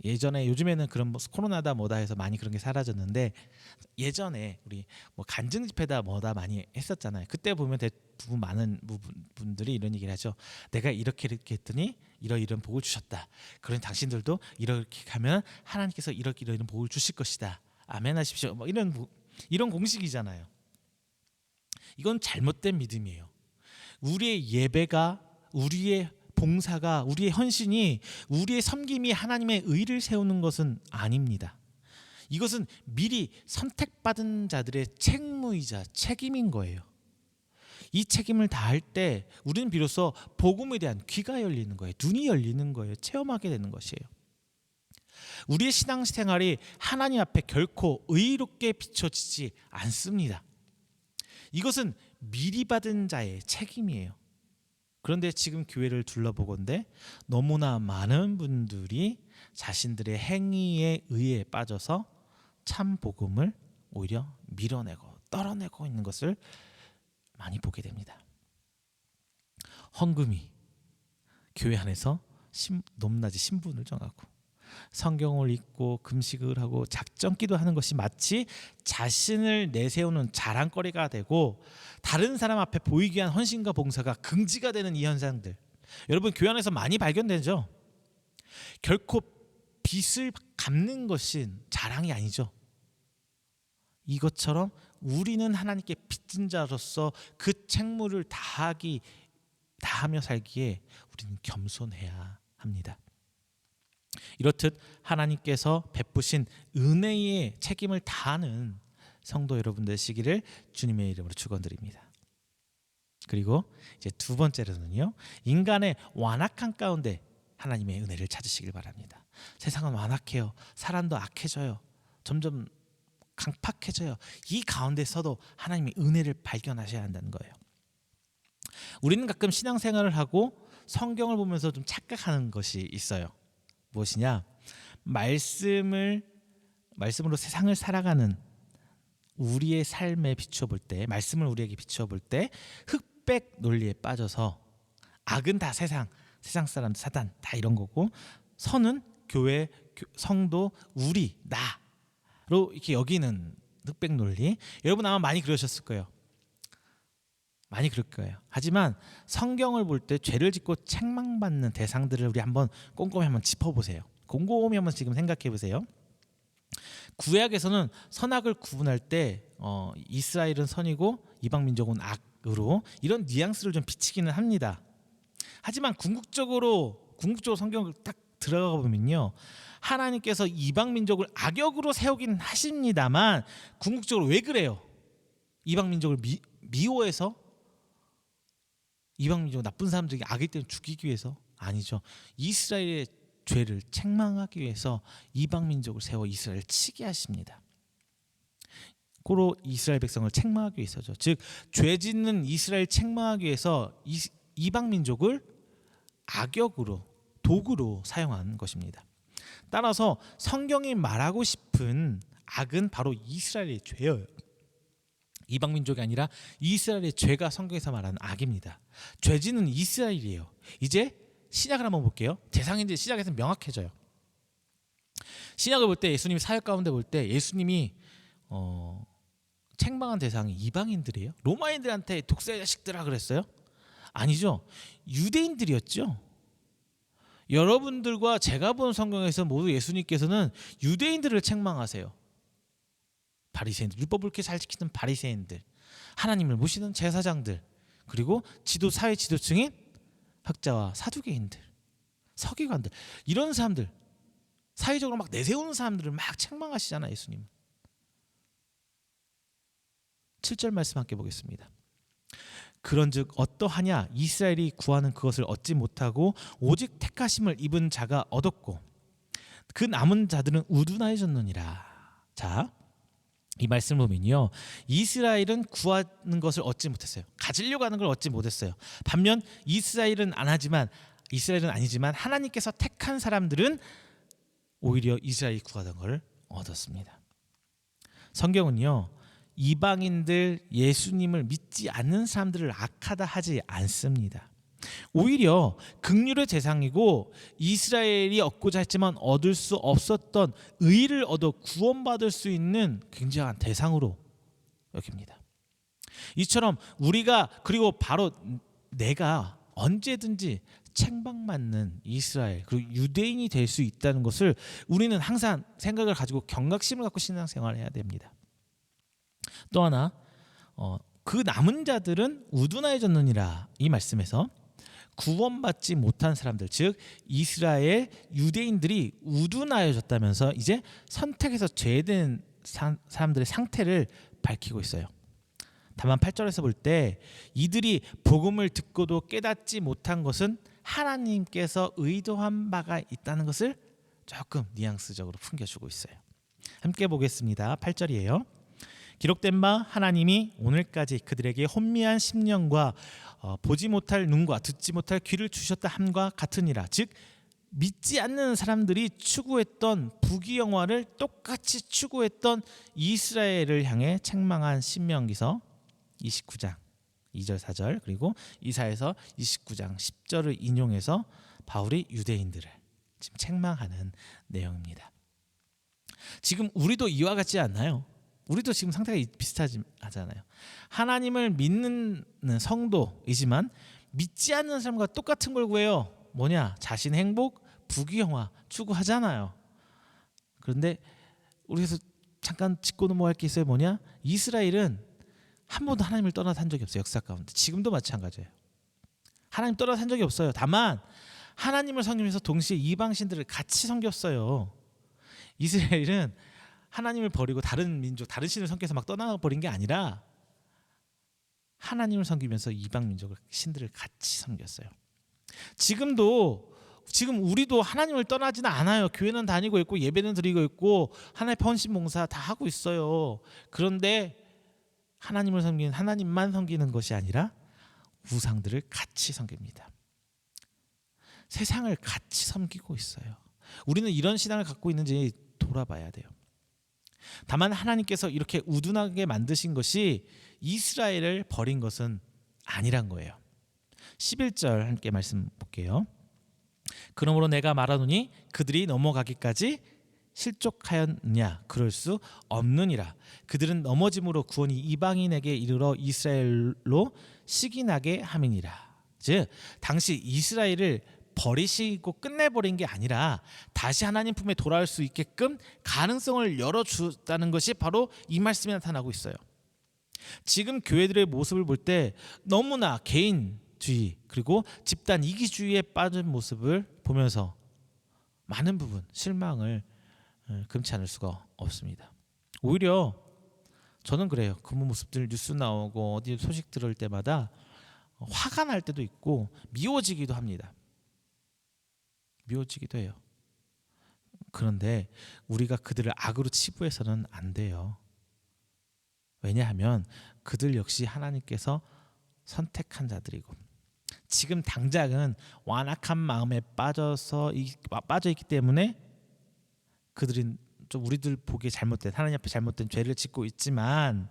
예전에 요즘에는 그런 코로나다 뭐다 해서 많이 그런 게 사라졌는데 예전에 우리 간증 집회다 뭐다 많이 했었잖아요. 그때 보면 대부분 많은 분들이 이런 얘기를 하죠. 내가 이렇게 했더니 이런 복을 주셨다. 그러니 당신들도 이렇게 하면 하나님께서 이런 복을 주실 것이다. 아멘 하십시오. 이런 공식이잖아요. 이건 잘못된 믿음이에요. 우리의 예배가, 우리의 봉사가, 우리의 헌신이, 우리의 섬김이 하나님의 의를 세우는 것은 아닙니다. 이것은 미리 선택받은 자들의 책무이자 책임인 거예요. 이 책임을 다할 때 우리는 비로소 복음에 대한 귀가 열리는 거예요. 눈이 열리는 거예요. 체험하게 되는 것이에요. 우리의 신앙생활이 하나님 앞에 결코 의롭게 비춰지지 않습니다. 이것은 미리 받은 자의 책임이에요. 그런데 지금 교회를 둘러보건대 너무나 많은 분들이 자신들의 행위에 의해 빠져서 참 복음을 오히려 밀어내고 떨어내고 있는 것을 많이 보게 됩니다. 헌금이 교회 안에서 높낮이 신분을 정하고 성경을 읽고 금식을 하고 작정기도 하는 것이 마치 자신을 내세우는 자랑거리가 되고 다른 사람 앞에 보이기 위한 헌신과 봉사가 긍지가 되는 이 현상들, 여러분 교회 안에서 많이 발견되죠. 결코 빚을 갚는 것은 자랑이 아니죠. 이것처럼 우리는 하나님께 빚진 자로서 그 책무를 다하며 살기에 우리는 겸손해야 합니다. 이렇듯 하나님께서 베푸신 은혜의 책임을 다하는 성도 여러분 되시기를 주님의 이름으로 축원드립니다. 그리고 이제 두 번째로는요, 인간의 완악한 가운데 하나님의 은혜를 찾으시길 바랍니다. 세상은 완악해요. 사람도 악해져요. 점점 강팍해져요. 이 가운데서도 하나님의 은혜를 발견하셔야 한다는 거예요. 우리는 가끔 신앙생활을 하고 성경을 보면서 좀 착각하는 것이 있어요. 무엇이냐? 말씀으로 세상을 살아가는 우리의 삶에 비춰볼 때, 말씀을 우리에게 비춰볼 때 흑백 논리에 빠져서 악은 다 세상 사람, 사단 다 이런 거고, 선은 교회, 성도, 우리, 나로 이렇게 여기는 흑백 논리. 여러분 아마 많이 그러셨을 거예요. 많이 그럴 거예요. 하지만 성경을 볼 때 죄를 짓고 책망받는 대상들을 우리 한번 꼼꼼히 한번 짚어보세요. 곰곰이 한번 지금 생각해 보세요. 구약에서는 선악을 구분할 때 이스라엘은 선이고 이방 민족은 악으로 이런 뉘앙스를 좀 비치기는 합니다. 하지만 궁극적으로 성경을 딱 들어가 보면요, 하나님께서 이방 민족을 악역으로 세우긴 하십니다만 궁극적으로 왜 그래요? 이방 민족을 미워해서 이방 민족 나쁜 사람들이 악이기 때문에 죽이기 위해서? 아니죠. 이스라엘의 죄를 책망하기 위해서 이방 민족을 세워 이스라엘을 치게 하십니다. 고로 이스라엘 백성을 책망하기 위해서죠. 즉 죄 짓는 이스라엘 책망하기 위해서 이방 민족을 악역으로, 도구로 사용한 것입니다. 따라서 성경이 말하고 싶은 악은 바로 이스라엘의 죄예요. 이방 민족이 아니라 이스라엘의 죄가 성경에서 말하는 악입니다. 죄지는 이스라엘이에요. 이제 신약을 한번 볼게요. 대상이 이제 시작에서 명확해져요. 신약을 볼 때 예수님이 사역 가운데 볼 때 예수님이 책망한 대상이 이방인들이에요. 로마인들한테 독사의 자식들아 그랬어요? 아니죠. 유대인들이었죠. 여러분들과 제가 본 성경에서 모두 예수님께서는 유대인들을 책망하세요. 바리새인들, 율법을 그렇게 잘 지키는 바리새인들, 하나님을 모시는 제사장들, 그리고 사회 지도층인 학자와 사두개인들, 서기관들, 이런 사람들, 사회적으로 막 내세우는 사람들을 막 책망하시잖아요. 예수님. 7절 말씀 함께 보겠습니다. 그런즉 어떠하냐, 이스라엘이 구하는 그것을 얻지 못하고 오직 택하심을 입은 자가 얻었고 그 남은 자들은 우둔하여졌느니라. 자, 이 말씀을 보면요, 이스라엘은 구하는 것을 얻지 못했어요. 가지려고 하는 걸 얻지 못했어요. 반면 이스라엘은 아니지만 하나님께서 택한 사람들은 오히려 이스라엘이 구하던 걸 얻었습니다. 성경은요, 이방인들, 예수님을 믿지 않는 사람들을 악하다 하지 않습니다. 오히려 긍휼의 대상이고 이스라엘이 얻고자 했지만 얻을 수 없었던 의를 얻어 구원받을 수 있는 굉장한 대상으로 여깁니다. 이처럼 우리가, 그리고 바로 내가 언제든지 책망받는 이스라엘, 그리고 유대인이 될 수 있다는 것을 우리는 항상 생각을 가지고 경각심을 갖고 신앙생활을 해야 됩니다. 또 하나, 그 남은 자들은 우둔하여졌느니라, 이 말씀에서 구원받지 못한 사람들, 즉 이스라엘 유대인들이 우둔하여졌다면서 이제 선택해서 죄된 사람들의 상태를 밝히고 있어요. 다만 8절에서 볼 때 이들이 복음을 듣고도 깨닫지 못한 것은 하나님께서 의도한 바가 있다는 것을 조금 뉘앙스적으로 풍겨주고 있어요. 함께 보겠습니다. 8절이에요. 기록된 바 하나님이 오늘까지 그들에게 혼미한 심령과 보지 못할 눈과 듣지 못할 귀를 주셨다 함과 같으니라. 즉 믿지 않는 사람들이 추구했던 부귀영화를 똑같이 추구했던 이스라엘을 향해 책망한 신명기서 29장 2절 4절, 그리고 이사야서 29장 10절을 인용해서 바울이 유대인들을 지금 책망하는 내용입니다. 지금 우리도 이와 같지 않나요? 우리도 지금 상태가 비슷하잖아요. 하나님을 믿는 성도이지만 믿지 않는 사람과 똑같은 걸 구해요. 뭐냐? 자신의 행복, 부귀영화 추구하잖아요. 그런데 우리에서 잠깐 짚고 넘어갈 게 있어요. 뭐냐? 이스라엘은 한 번도 하나님을 떠나서 한 적이 없어요. 역사 가운데. 지금도 마찬가지예요. 하나님 떠나서 한 적이 없어요. 다만 하나님을 섬기면서 동시에 이방신들을 같이 섬겼어요. 이스라엘은 하나님을 버리고 다른 민족, 다른 신을 섬겨서 막 떠나버린 게 아니라 하나님을 섬기면서 이방 민족을, 신들을 같이 섬겼어요. 지금 우리도 하나님을 떠나지는 않아요. 교회는 다니고 있고 예배는 드리고 있고 하나님의 헌신 봉사 다 하고 있어요. 그런데 하나님을 섬기는, 하나님만 섬기는 것이 아니라 우상들을 같이 섬깁니다. 세상을 같이 섬기고 있어요. 우리는 이런 신앙을 갖고 있는지 돌아봐야 돼요. 다만 하나님께서 이렇게 우둔하게 만드신 것이 이스라엘을 버린 것은 아니란 거예요. 11절 함께 말씀 볼게요. 그러므로 내가 말하노니 그들이 넘어가기까지 실족하였느냐? 그럴 수 없느니라. 그들은 넘어짐으로 구원이 이방인에게 이르러 이스라엘로 시기나게 함이니라. 즉 당시 이스라엘을 버리시고 끝내버린 게 아니라 다시 하나님 품에 돌아올 수 있게끔 가능성을 열어주다는 것이 바로 이 말씀에 나타나고 있어요. 지금 교회들의 모습을 볼 때 너무나 개인주의 그리고 집단 이기주의에 빠진 모습을 보면서 많은 부분 실망을 금치 않을 수가 없습니다. 오히려 저는 그래요. 그 모습들 뉴스 나오고 어디 소식 들을 때마다 화가 날 때도 있고 미워지기도 합니다. 미워지기도 해요. 그런데 우리가 그들을 악으로 치부해서는 안 돼요. 왜냐하면 그들 역시 하나님께서 선택한 자들이고 지금 당장은 완악한 마음에 빠져 있기 때문에 그들은 좀 우리들 보기에 잘못된 하나님 앞에 잘못된 죄를 짓고 있지만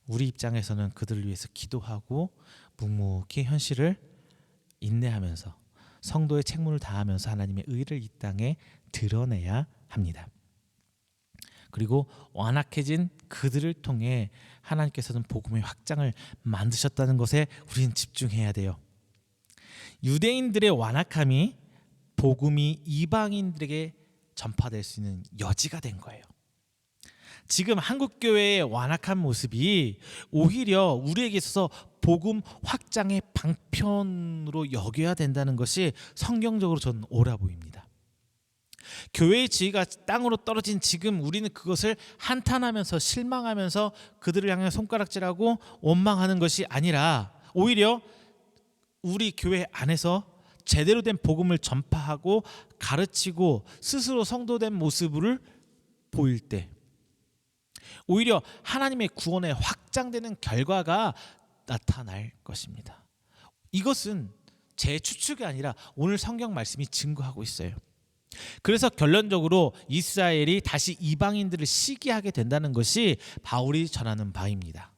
우리 입장에서는 그들을 위해서 기도하고 묵묵히 현실을 인내하면서 성도의 책무를 다하면서 하나님의 의를 이 땅에 드러내야 합니다. 그리고 완악해진 그들을 통해 하나님께서는 복음의 확장을 만드셨다는 것에 우리는 집중해야 돼요. 유대인들의 완악함이 복음이 이방인들에게 전파될 수 있는 여지가 된 거예요. 지금 한국교회의 완악한 모습이 오히려 우리에게 있어서 복음 확장의 방편으로 여겨야 된다는 것이 성경적으로 저는 옳아 보입니다. 교회의 지위가 땅으로 떨어진 지금 우리는 그것을 한탄하면서 실망하면서 그들을 향해 손가락질하고 원망하는 것이 아니라 오히려 우리 교회 안에서 제대로 된 복음을 전파하고 가르치고 스스로 성도된 모습을 보일 때 오히려 하나님의 구원에 확장되는 결과가 나타날 것입니다. 이것은 제 추측이 아니라 오늘 성경 말씀이 증거하고 있어요. 그래서 결론적으로 이스라엘이 다시 이방인들을 시기하게 된다는 것이 바울이 전하는 바입니다.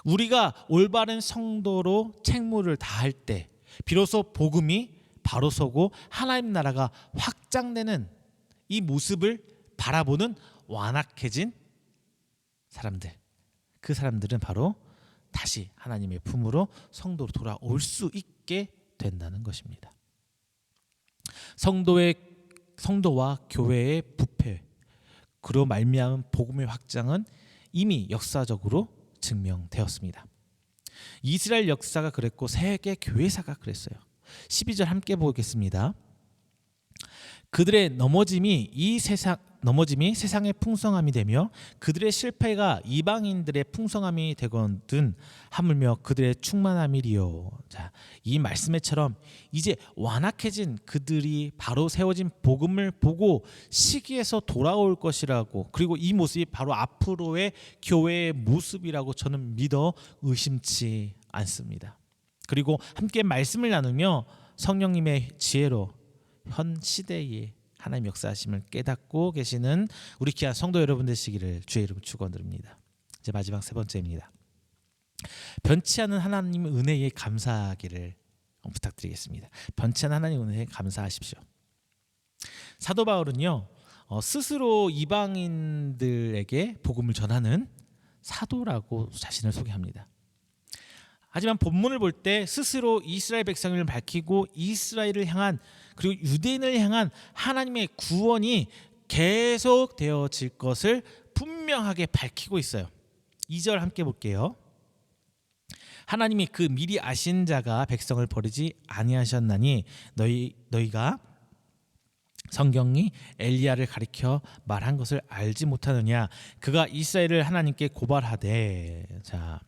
우리가 올바른 성도로 책무를 다할 때 비로소 복음이 바로 서고 하나님 나라가 확장되는 이 모습을 바라보는 완악해진 사람들, 그 사람들은 바로 다시 하나님의 품으로 성도로 돌아올 수 있게 된다는 것입니다. 성도와 교회의 부패, 그로 말미암은 복음의 확장은 이미 역사적으로 증명되었습니다. 이스라엘 역사가 그랬고 세계 교회사가 그랬어요. 12절 함께 보겠습니다. 그들의 넘어짐이 세상의 풍성함이 되며 그들의 실패가 이방인들의 풍성함이 되거든 하물며 그들의 충만함이리요. 자, 이 말씀에처럼 이제 완악해진 그들이 바로 세워진 복음을 보고 시기에서 돌아올 것이라고, 그리고 이 모습이 바로 앞으로의 교회의 모습이라고 저는 믿어 의심치 않습니다. 그리고 함께 말씀을 나누며 성령님의 지혜로 현 시대에 하나님 역사하심을 깨닫고 계시는 우리 귀한 성도 여러분 되시기를 주의 이름으로 축원드립니다. 이제 마지막 세 번째입니다. 변치 않은 하나님의 은혜에 감사하기를 부탁드리겠습니다. 변치 않은 하나님의 은혜에 감사하십시오. 사도 바울은요, 스스로 이방인들에게 복음을 전하는 사도라고 자신을 소개합니다. 하지만 본문을 볼 때 스스로 이스라엘 백성을 밝히고 이스라엘을 향한, 그리고 유대인을 향한 하나님의 구원이 계속되어질 것을 분명하게 밝히고 있어요. 2절 함께 볼게요. 하나님이 그 미리 아신 자가 백성을 버리지 아니하셨나니 너희가 성경이 엘리야를 가리켜 말한 것을 알지 못하느냐. 그가 이스라엘을 하나님께 고발하되. 자,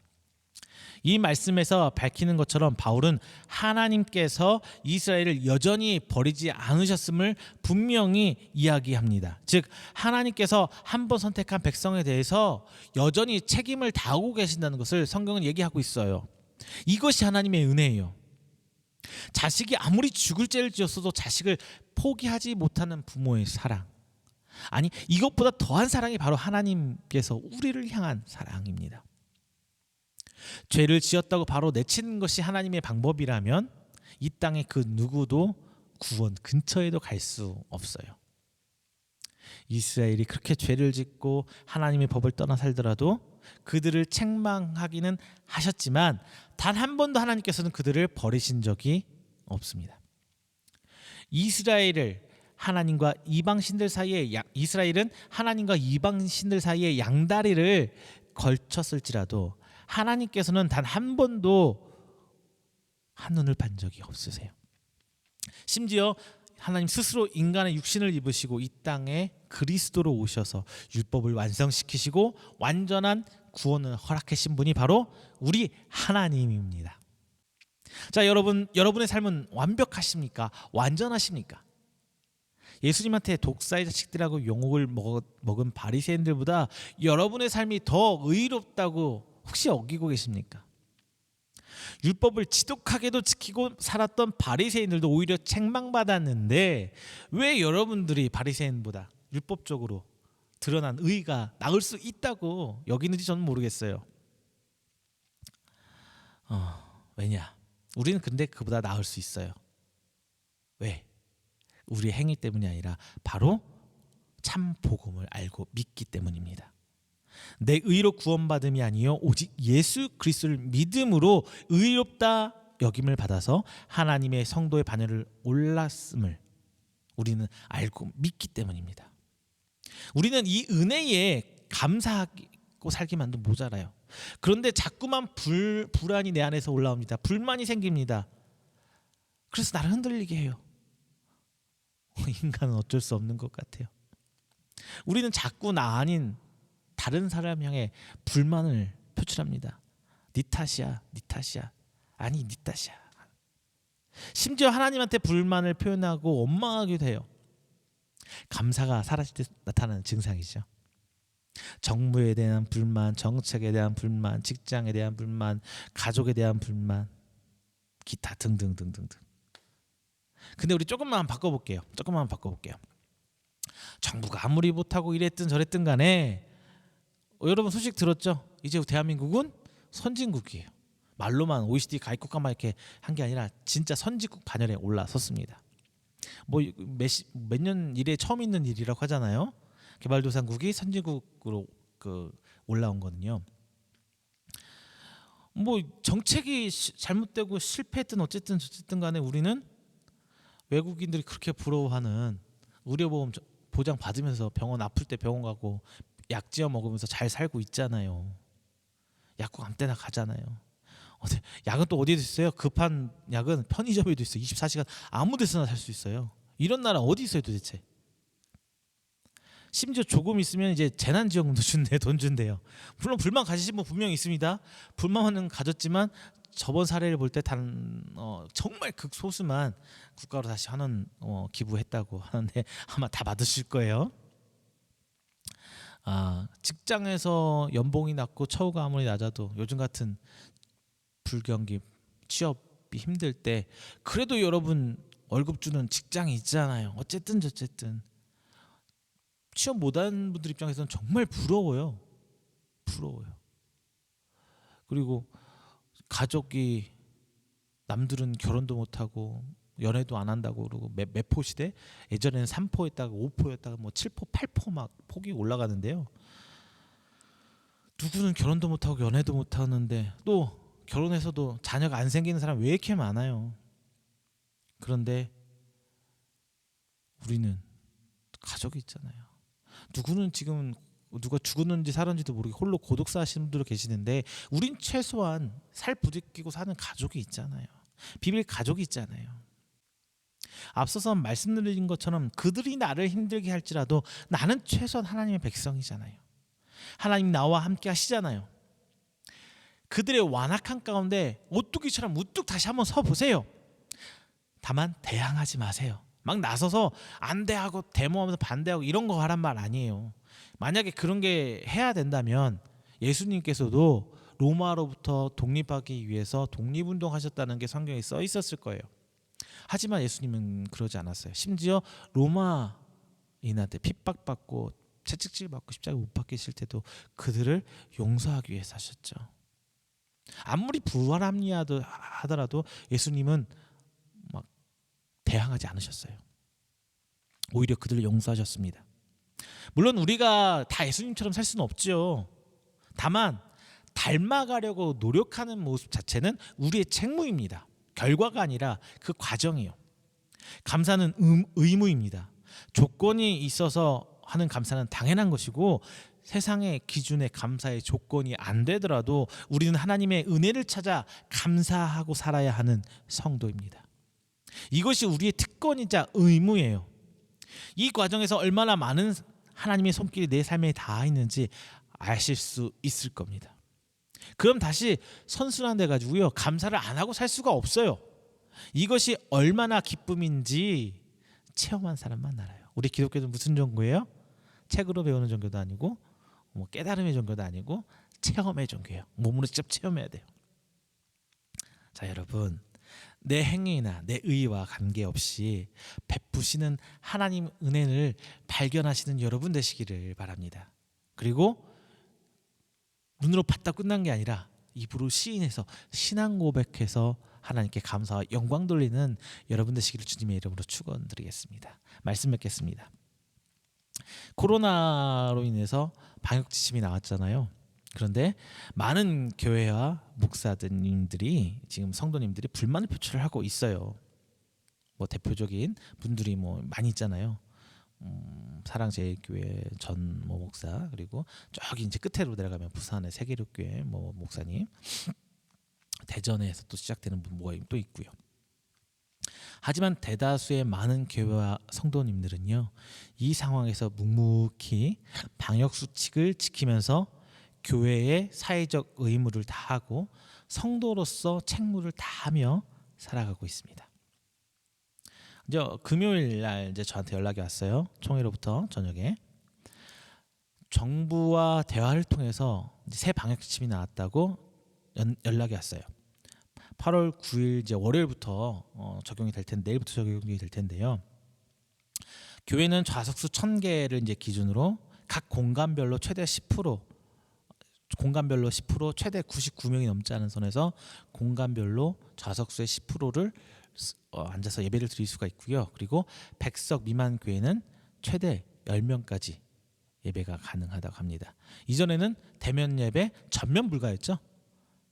이 말씀에서 밝히는 것처럼 바울은 하나님께서 이스라엘을 여전히 버리지 않으셨음을 분명히 이야기합니다. 즉 하나님께서 한 번 선택한 백성에 대해서 여전히 책임을 다하고 계신다는 것을 성경은 얘기하고 있어요. 이것이 하나님의 은혜예요. 자식이 아무리 죽을 죄를 지었어도 자식을 포기하지 못하는 부모의 사랑, 아니 이것보다 더한 사랑이 바로 하나님께서 우리를 향한 사랑입니다. 죄를 지었다고 바로 내치는 것이 하나님의 방법이라면 이 땅에 그 누구도 구원 근처에도 갈 수 없어요. 이스라엘이 그렇게 죄를 짓고 하나님의 법을 떠나 살더라도 그들을 책망하기는 하셨지만 단 한 번도 하나님께서는 그들을 버리신 적이 없습니다. 이스라엘은 하나님과 이방 신들 사이에 양다리를 걸쳤을지라도 하나님께서는 단 한 번도 한눈을 판 적이 없으세요. 심지어 하나님 스스로 인간의 육신을 입으시고 이 땅에 그리스도로 오셔서 율법을 완성시키시고 완전한 구원을 허락하신 분이 바로 우리 하나님입니다. 자, 여러분의 삶은 완벽하십니까? 완전하십니까? 예수님한테 독사의 자식들하고 욕을 먹은 바리새인들보다 여러분의 삶이 더 의롭다고 혹시 어기고 계십니까? 율법을 지독하게도 지키고 살았던 바리새인들도 오히려 책망받았는데 왜 여러분들이 바리새인보다 율법적으로 드러난 의가 나을 수 있다고 여기는지 저는 모르겠어요. 왜냐? 우리는 근데 그보다 나을 수 있어요. 왜? 우리의 행위 때문이 아니라 바로 참 복음을 알고 믿기 때문입니다. 내 의로 구원받음이 아니요 오직 예수 그리스도를 믿음으로 의롭다 여김을 받아서 하나님의 성도의 반열을 올랐음을 우리는 알고 믿기 때문입니다. 우리는 이 은혜에 감사하고 살기만도 모자라요. 그런데 자꾸만 불안이 내 안에서 올라옵니다. 불만이 생깁니다. 그래서 나를 흔들리게 해요. 인간은 어쩔 수 없는 것 같아요. 우리는 자꾸 나 아닌 다른 사람 향해 불만을 표출합니다. 네 탓이야, 네 탓이야. 아니, 네 탓이야. 심지어 하나님한테 불만을 표현하고 원망하기도 해요. 감사가 사라질 때 나타나는 증상이죠. 정부에 대한 불만, 정책에 대한 불만, 직장에 대한 불만, 가족에 대한 불만, 기타 등등등등등. 근데 우리 조금만 바꿔볼게요. 정부가 아무리 못하고 이랬든 저랬든 간에 여러분 소식 들었죠? 이제 대한민국은 선진국이에요. 말로만 OECD 가입국가만 이렇게 한 게 아니라 진짜 선진국 반열에 올라섰습니다. 뭐 몇 년 이래 처음 있는 일이라고 하잖아요. 개발도상국이 선진국으로 올라온 거는요. 뭐 정책이 잘못되고 실패했든 어쨌든 간에 우리는 외국인들이 그렇게 부러워하는 의료보험 보장 받으면서 병원 아플 때 병원 가고 약 지어 먹으면서 잘 살고 있잖아요. 약국 아무 때나 가잖아요. 약은 또 어디에 있어요? 급한 약은 편의점에도 있어요. 24시간 아무 데서나 살 수 있어요. 이런 나라 어디 있어요 도대체? 심지어 조금 있으면 이제 재난지원금도 준대, 돈 준대요. 물론 불만 가지신 분 분명히 있습니다. 불만은 가졌지만 저번 사례를 볼 때 정말 극소수만 국가로 다시 1,000원 기부했다고 하는데 아마 다 받으실 거예요. 직장에서 연봉이 낮고 처우가 아무리 낮아도 요즘 같은 불경기 취업이 힘들 때 그래도 여러분 월급 주는 직장이 있잖아요. 어쨌든 저쨌든 취업 못한 분들 입장에서는 정말 부러워요. 그리고 가족이 남들은 결혼도 못하고 연애도 안 한다고 그러고 매포 시대 예전에는 3포였다가 5포였다가 뭐 7포 8포 막 폭이 올라가는데요. 누구는 결혼도 못하고 연애도 못하는데 또 결혼해서도 자녀가 안 생기는 사람 왜 이렇게 많아요. 그런데 우리는 가족이 있잖아요. 누구는 지금 누가 죽었는지 살았는지도 모르게 홀로 고독사 하시는 분들도 계시는데 우린 최소한 살 부대끼고 사는 가족이 있잖아요. 비빌 가족이 있잖아요. 앞서서 말씀드린 것처럼 그들이 나를 힘들게 할지라도 나는 최소한 하나님의 백성이잖아요. 하나님 나와 함께 하시잖아요. 그들의 완악한 가운데 오뚜기처럼 우뚝 다시 한번 서보세요. 다만 대항하지 마세요. 막 나서서 안 돼 하고 데모하면서 반대하고 이런 거 하란 말 아니에요. 만약에 그런 게 해야 된다면 예수님께서도 로마로부터 독립하기 위해서 독립운동 하셨다는 게 성경에 써 있었을 거예요. 하지만 예수님은 그러지 않았어요. 심지어 로마인한테 핍박받고 채찍질 받고 십자가에 못 박히실 때도 그들을 용서하기 위해서 하셨죠. 아무리 부활합니다 하더라도 예수님은 막 대항하지 않으셨어요. 오히려 그들을 용서하셨습니다. 물론 우리가 다 예수님처럼 살 수는 없죠. 다만 닮아가려고 노력하는 모습 자체는 우리의 책무입니다. 결과가 아니라 그 과정이에요. 감사는 의무입니다. 조건이 있어서 하는 감사는 당연한 것이고, 세상의 기준의 감사의 조건이 안 되더라도 우리는 하나님의 은혜를 찾아 감사하고 살아야 하는 성도입니다. 이것이 우리의 특권이자 의무예요. 이 과정에서 얼마나 많은 하나님의 손길이 내 삶에 닿아 있는지 아실 수 있을 겁니다. 그럼 다시 선순환돼 가지고요, 감사를 안 하고 살 수가 없어요. 이것이 얼마나 기쁨인지 체험한 사람만 알아요. 우리 기독교는 무슨 종교예요? 책으로 배우는 종교도 아니고 깨달음의 종교도 아니고 체험의 종교예요. 몸으로 직접 체험해야 돼요. 자, 여러분, 내 행위나 내 의와 관계없이 베푸시는 하나님 은혜를 발견하시는 여러분 되시기를 바랍니다. 그리고 눈으로 봤다 끝난 게 아니라 입으로 시인해서 신앙 고백해서 하나님께 감사와 영광 돌리는 여러분 되시기를 주님의 이름으로 축원드리겠습니다. 말씀 맺겠습니다. 코로나로 인해서 방역 지침이 나왔잖아요. 그런데 많은 교회와 목사님들이 지금 성도님들이 불만을 표출을 하고 있어요. 대표적인 분들이 많이 있잖아요. 사랑제일교회 전 목사, 그리고 저기 이제 끝으로 내려가면 부산의 세계력교회 목사님, 대전에서 또 시작되는 모임 또 있고요. 하지만 대다수의 많은 교회와 성도님들은요, 이 상황에서 묵묵히 방역 수칙을 지키면서 교회의 사회적 의무를 다하고 성도로서 책무를 다하며 살아가고 있습니다. 이제 금요일 날 이제 저한테 연락이 왔어요. 총회로부터 저녁에 정부와 대화를 통해서 이제 새 방역 지침이 나왔다고 연락이 왔어요. 8월 9일 이제 월요일부터 적용이 될 텐데, 내일부터 적용이 될 텐데요. 교회는 좌석수 1,000개를 이제 기준으로 각 공간별로 최대 10%, 공간별로 10%, 최대 99명이 넘지 않은 선에서 공간별로 좌석수의 10%를 앉아서 예배를 드릴 수가 있고요. 그리고 100석 미만 교회는 최대 10명까지 예배가 가능하다고 합니다. 이전에는 대면 예배 전면 불가였죠.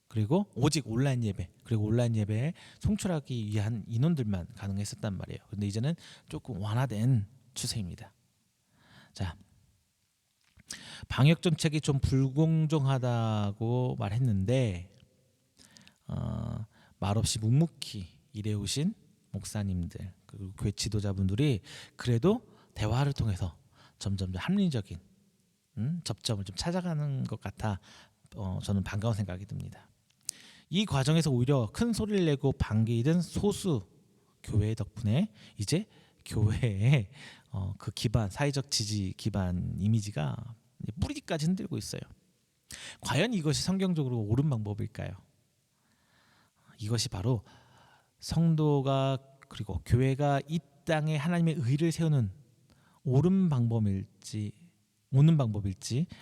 그리고 오직 온라인 예배, 그리고 온라인 예배에 송출하기 위한 인원들만 가능했었단 말이에요. 그런데 이제는 조금 완화된 추세입니다. 자, 방역 정책이 좀 불공정하다고 말했는데 말없이 묵묵히 일해오신 목사님들, 그리고 교회 지도자분들이 그래도 대화를 통해서 점점 합리적인 접점을 좀 찾아가는 것 같아 저는 반가운 생각이 듭니다. 이 과정에서 오히려 큰 소리를 내고 반기던 소수 교회 덕분에 이제 교회의 그 기반, 사회적 지지 기반 이미지가 뿌리까지 흔들고 있어요. 과연 이것이 성경적으로 옳은 방법일까요? 이것이 바로 성도가, 그리고 교회가 이 땅에 하나님의 의를 세우는 옳은 방법일지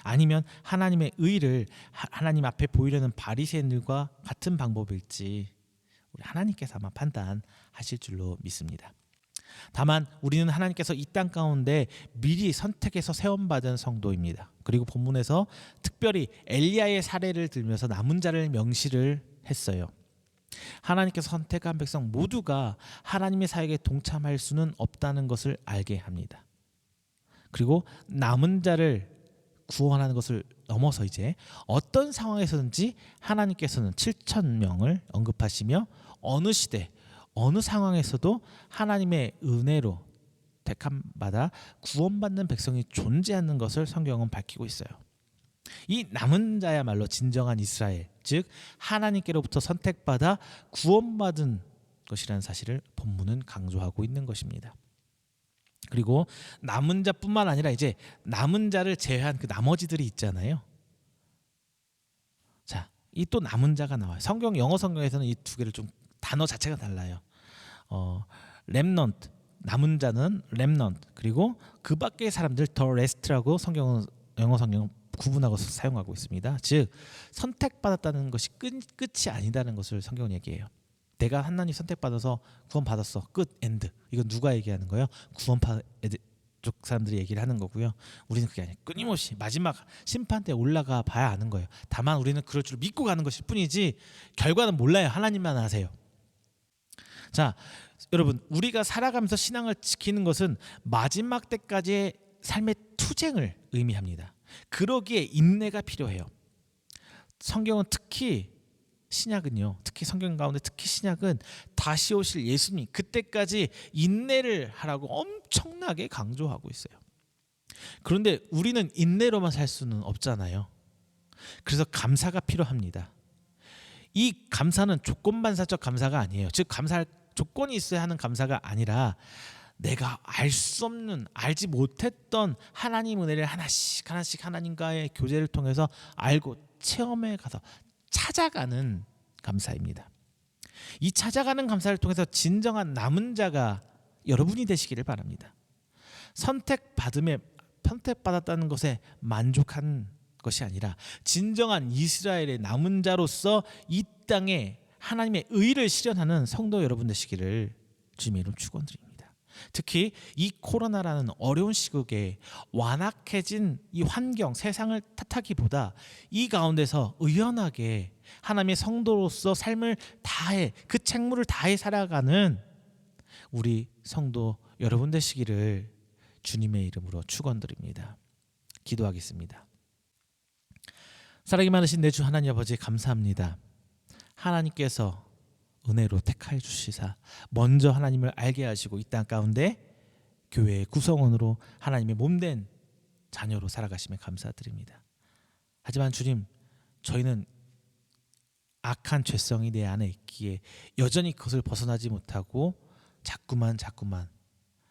아니면 하나님의 의를 하나님 앞에 보이려는 바리새인들과 같은 방법일지 우리 하나님께서 아마 판단하실 줄로 믿습니다. 다만 우리는 하나님께서 이 땅 가운데 미리 선택해서 세움받은 성도입니다. 그리고 본문에서 특별히 엘리야의 사례를 들면서 남은 자를 명시를 했어요. 하나님께서 선택한 백성 모두가 하나님의 사역에 동참할 수는 없다는 것을 알게 합니다. 그리고 남은 자를 구원하는 것을 넘어서 이제 어떤 상황에서든지 하나님께서는 7,000명을 언급하시며 어느 시대, 어느 상황에서도 하나님의 은혜로 택함받아 구원받는 백성이 존재하는 것을 성경은 밝히고 있어요. 이 남은 자야말로 진정한 이스라엘, 즉 하나님께로부터 선택받아 구원받은 것이라는 사실을 본문은 강조하고 있는 것입니다. 그리고 남은 자뿐만 아니라 이제 남은 자를 제외한 그 나머지들이 있잖아요. 자, 이 또 남은 자가 나와요. 영어 성경에서는 이 두 개를 좀 단어 자체가 달라요. 렘넌트, 남은 자는 렘넌트, 그리고 그 밖의 사람들 더 레스트라고 영어 성경은 구분하고 사용하고 있습니다. 즉 선택받았다는 것이 끝이 아니다는 것을 성경은 얘기해요. 내가 하나님 선택받아서 구원받았어. 끝. 엔드. 이건 누가 얘기하는 거예요? 구원파 쪽 사람들이 얘기를 하는 거고요. 우리는 그게 아니에요. 끊임없이 마지막 심판 때 올라가 봐야 아는 거예요. 다만 우리는 그럴 줄 믿고 가는 것일 뿐이지 결과는 몰라요. 하나님만 아세요. 자, 여러분, 우리가 살아가면서 신앙을 지키는 것은 마지막 때까지의 삶의 투쟁을 의미합니다. 그러기에 인내가 필요해요. 성경은 특히 신약은요, 특히 성경 가운데 특히 신약은 다시 오실 예수님 그때까지 인내를 하라고 엄청나게 강조하고 있어요. 그런데 우리는 인내로만 살 수는 없잖아요. 그래서 감사가 필요합니다. 이 감사는 조건반사적 감사가 아니에요. 즉 감사할 조건이 있어야 하는 감사가 아니라 내가 알 수 없는, 알지 못했던 하나님 은혜를 하나씩 하나씩 하나님과의 교제를 통해서 알고 체험해 가서 찾아가는 감사입니다. 이 찾아가는 감사를 통해서 진정한 남은 자가 여러분이 되시기를 바랍니다. 선택받았다는 것에 만족한 것이 아니라 진정한 이스라엘의 남은 자로서 이 땅에 하나님의 의를 실현하는 성도 여러분 되시기를 주님의 이름 축원드립니다. 특히 이 코로나라는 어려운 시국에 완악해진 이 환경, 세상을 탓하기보다 이 가운데서 의연하게 하나님의 성도로서 삶을 다해, 그 책무를 다해 살아가는 우리 성도 여러분 되시기를 주님의 이름으로 축원드립니다. 기도하겠습니다. 사랑이 많으신 내 주 하나님 아버지, 감사합니다. 하나님께서 은혜로 택하여 주시사 먼저 하나님을 알게 하시고 이 땅 가운데 교회의 구성원으로 하나님의 몸된 자녀로 살아가심에 감사드립니다. 하지만 주님, 저희는 악한 죄성이 내 안에 있기에 여전히 그것을 벗어나지 못하고 자꾸만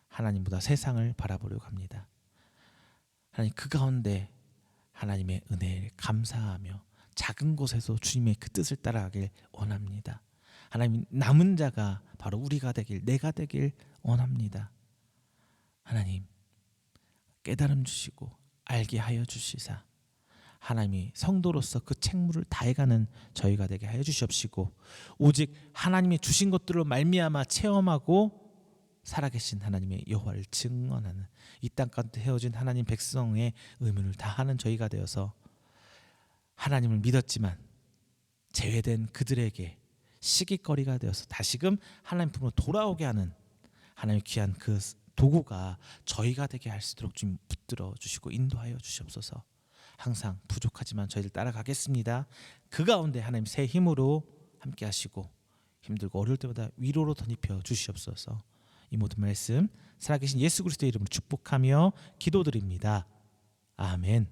하나님보다 세상을 바라보려고 합니다. 하나님, 그 가운데 하나님의 은혜를 감사하며 작은 곳에서 주님의 그 뜻을 따라가길 원합니다. 하나님, 남은 자가 바로 우리가 되길, 내가 되길 원합니다. 하나님, 깨달음 주시고 알게 하여 주시사 하나님이 성도로서 그 책무를 다해가는 저희가 되게 하여 주시옵시고, 오직 하나님이 주신 것들로 말미암아 체험하고 살아계신 하나님의 여호와를 증언하는 이 땅 가운데 헤어진 하나님 백성의 의무를 다하는 저희가 되어서 하나님을 믿었지만 제외된 그들에게 시기거리가 되어서 다시금 하나님 품으로 돌아오게 하는 하나님의 귀한 그 도구가 저희가 되게 할 수 있도록 좀 붙들어 주시고 인도하여 주시옵소서. 항상 부족하지만 저희들 따라가겠습니다. 그 가운데 하나님 새 힘으로 함께 하시고 힘들고 어려울 때마다 위로로 덧입혀 주시옵소서. 이 모든 말씀 살아계신 예수 그리스도의 이름으로 축복하며 기도드립니다. 아멘.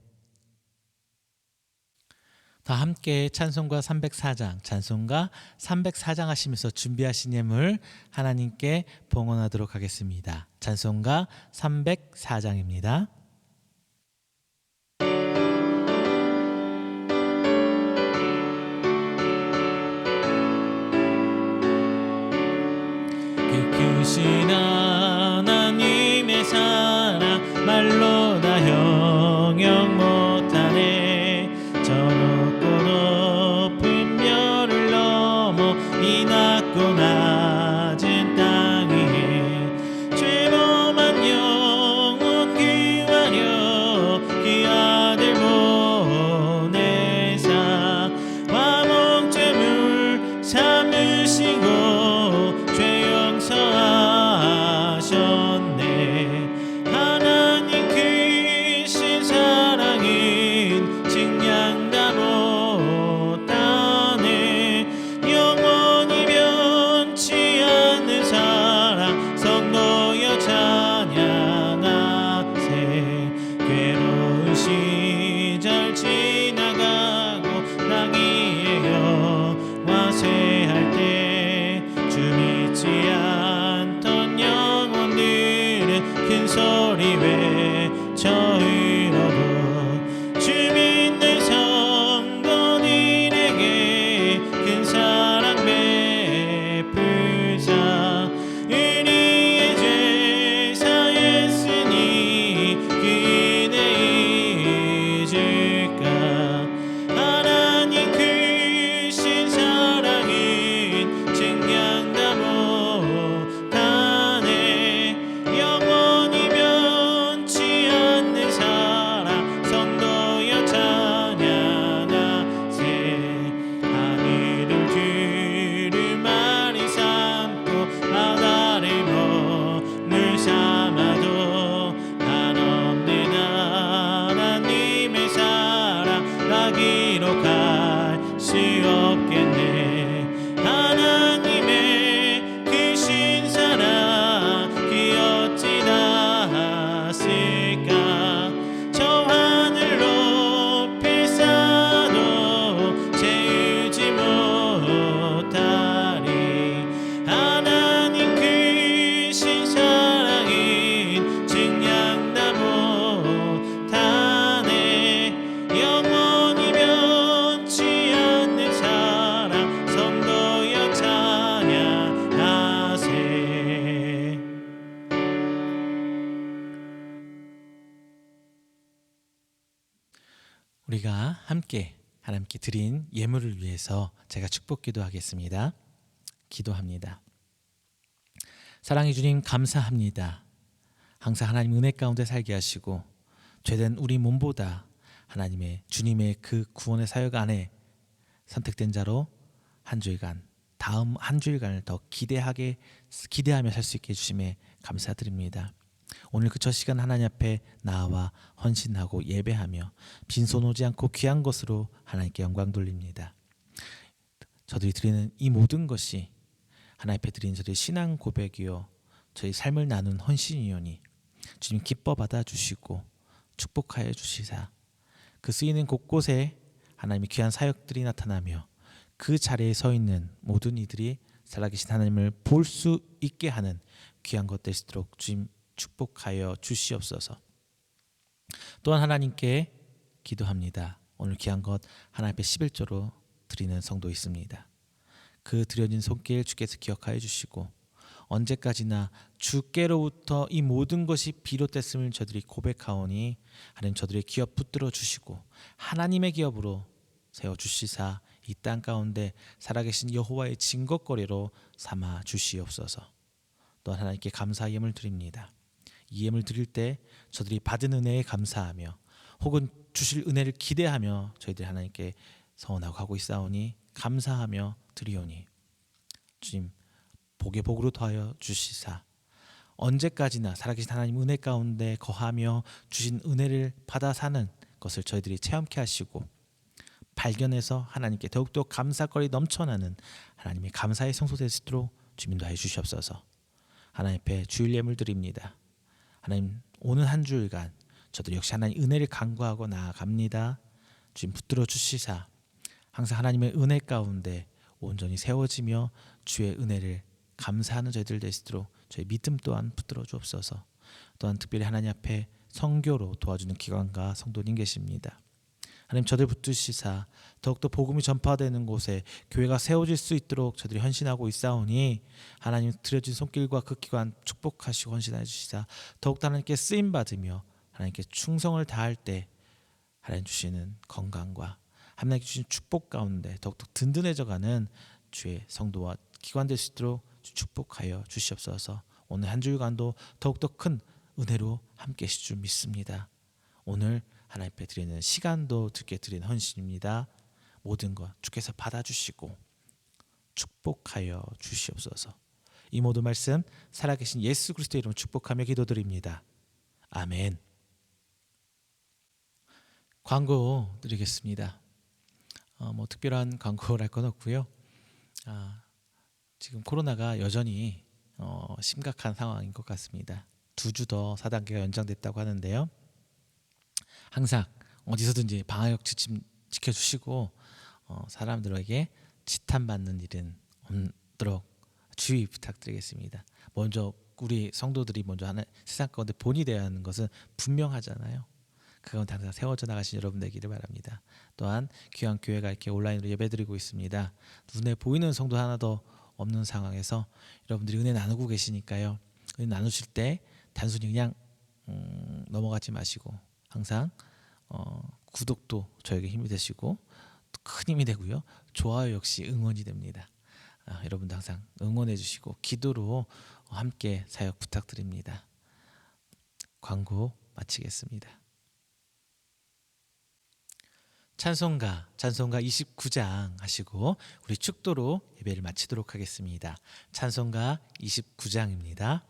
다 함께 찬송가 304장, 찬송가 304장 하시면서 준비하신 예물 하나님께 봉헌하도록 하겠습니다. 찬송가 304장입니다. 크신 하나님의 사랑 말로 다 형용 못하네. 저 높고 높은 별을 넘어 이 낮고 낮은 땅 위에 죄범한 영혼 구하려 그 아들 보내사 화목제물 삼으시고 하셨네. 하나님 크신 사랑이 우리가 함께 하나님께 드린 예물을 위해서 제가 축복 기도하겠습니다. 기도합니다. 사랑해 주님, 감사합니다. 항상 하나님 은혜 가운데 살게 하시고 죄된 우리 몸보다 하나님의 주님의 그 구원의 사역 안에 선택된 자로 한 주일간, 다음 한 주일간을 더 기대하며 살 수 있게 해주심에 감사드립니다. 오늘 그 첫 시간 하나님 앞에 나와 헌신하고 예배하며 빈손 오지 않고 귀한 것으로 하나님께 영광 돌립니다. 저들이 드리는 이 모든 것이 하나님 앞에 드린 저희의 신앙 고백이요 저희 삶을 나눈 헌신이오니 주님 기뻐 받아주시고 축복하여 주시사 그 쓰이는 곳곳에 하나님의 귀한 사역들이 나타나며 그 자리에 서 있는 모든 이들이 살아계신 하나님을 볼 수 있게 하는 귀한 것 되시도록 주님 축복하여 주시옵소서. 또한 하나님께 기도합니다. 오늘 귀한 것 하나님 앞에 11조로 드리는 성도 있습니다. 그 드려진 손길 주께서 기억하여 주시고 언제까지나 주께로부터 이 모든 것이 비롯됐음을 저들이 고백하오니 하나님 저들의 기업 붙들어 주시고 하나님의 기업으로 세워주시사 이 땅 가운데 살아계신 여호와의 증거거리로 삼아 주시옵소서. 또한 하나님께 감사 예물 드립니다. 이 예물 드릴 때 저들이 받은 은혜에 감사하며 혹은 주실 은혜를 기대하며 저희들이 하나님께 서원하고 하고 있사오니 감사하며 드리오니 주님 복의 복으로 더하여 주시사 언제까지나 살아계신 하나님 은혜 가운데 거하며 주신 은혜를 받아 사는 것을 저희들이 체험케 하시고 발견해서 하나님께 더욱더 감사거리 넘쳐나는 하나님의 감사의 성소 될 수 있도록 주님도 해 주시옵소서. 하나님 앞에 주일 예물 드립니다. 하나님 오는 한 주일간 저들 역시 하나님 은혜를 간구하고 나아갑니다. 주님 붙들어 주시사 항상 하나님의 은혜 가운데 온전히 세워지며 주의 은혜를 감사하는 저희들 될 수 있도록 저희 믿음 또한 붙들어 주옵소서. 또한 특별히 하나님 앞에 선교로 도와주는 기관과 성도님 계십니다. 하나님 저들 붙드시사 더욱더 복음이 전파되는 곳에 교회가 세워질 수 있도록 저들이 헌신하고 있사오니 하나님 드려진 손길과 그 기관 축복하시고 헌신해 주시사 더욱더 하나님께 쓰임받으며 하나님께 충성을 다할 때 하나님 주시는 건강과 하나님 주신 축복 가운데 더욱더 든든해져가는 주의 성도와 기관 될 수 있도록 축복하여 주시옵소서. 오늘 한 주일간도 더욱더 큰 은혜로 함께 하실 줄 믿습니다. 오늘 하나님 앞에 드리는 시간도 주께 드리는 헌신입니다. 모든 것 주께서 받아주시고 축복하여 주시옵소서. 이 모든 말씀 살아계신 예수 그리스도의 이름으로 축복하며 기도드립니다. 아멘. 광고 드리겠습니다. 특별한 광고를 할 건 없고요. 지금 코로나가 여전히 심각한 상황인 것 같습니다. 2주 더 4단계가 연장됐다고 하는데요. 항상 어디서든지 방역 지침 지켜주시고 사람들에게 지탄받는 일은 없도록 주의 부탁드리겠습니다. 먼저 우리 성도들이 먼저 하는 세상 가운데 본이 되어야 하는 것은 분명하잖아요. 그 가운데 항상 세워져 나가신 여러분 되기를 바랍니다. 또한 귀한 교회가 이렇게 온라인으로 예배드리고 있습니다. 눈에 보이는 성도 하나도 없는 상황에서 여러분들이 은혜 나누고 계시니까요. 은혜 나누실 때 단순히 그냥 넘어가지 마시고 항상 구독도 저에게 힘이 되시고 큰 힘이 되고요. 좋아요 역시 응원이 됩니다. 여러분도 항상 응원해 주시고 기도로 함께 사역 부탁드립니다. 광고 마치겠습니다. 찬송가 29장 하시고 우리 축도로 예배를 마치도록 하겠습니다. 찬송가 29장입니다.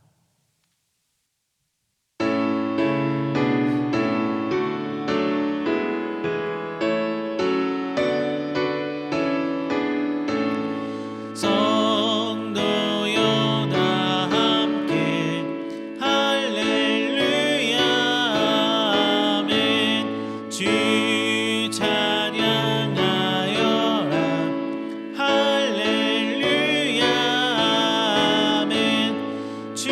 주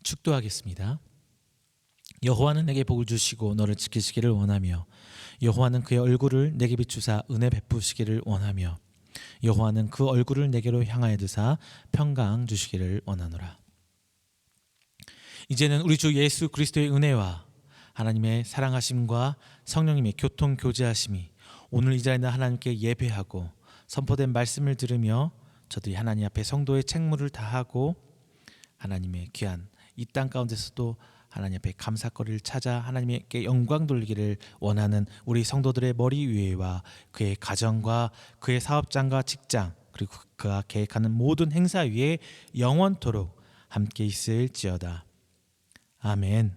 축도하겠습니다. 여호와는 내게 복을 주시고 너를 지키시기를 원하며 여호와는 그의 얼굴을 내게 비추사 은혜 베푸시기를 원하며 여호와는 그 얼굴을 내게로 향하여 드사 평강 주시기를 원하노라. 이제는 우리 주 예수 그리스도의 은혜와 하나님의 사랑하심과 성령님의 교통 교제하심이 오늘 이 자리에 하나님께 예배하고 선포된 말씀을 들으며 저들이 하나님 앞에 성도의 책무를 다하고 하나님의 귀한 이 땅 가운데서도 하나님 앞에 감사거리를 찾아 하나님께 영광 돌리기를 원하는 우리 성도들의 머리 위에와 그의 가정과 그의 사업장과 직장 그리고 그가 계획하는 모든 행사 위에 영원토록 함께 있을지어다. 아멘.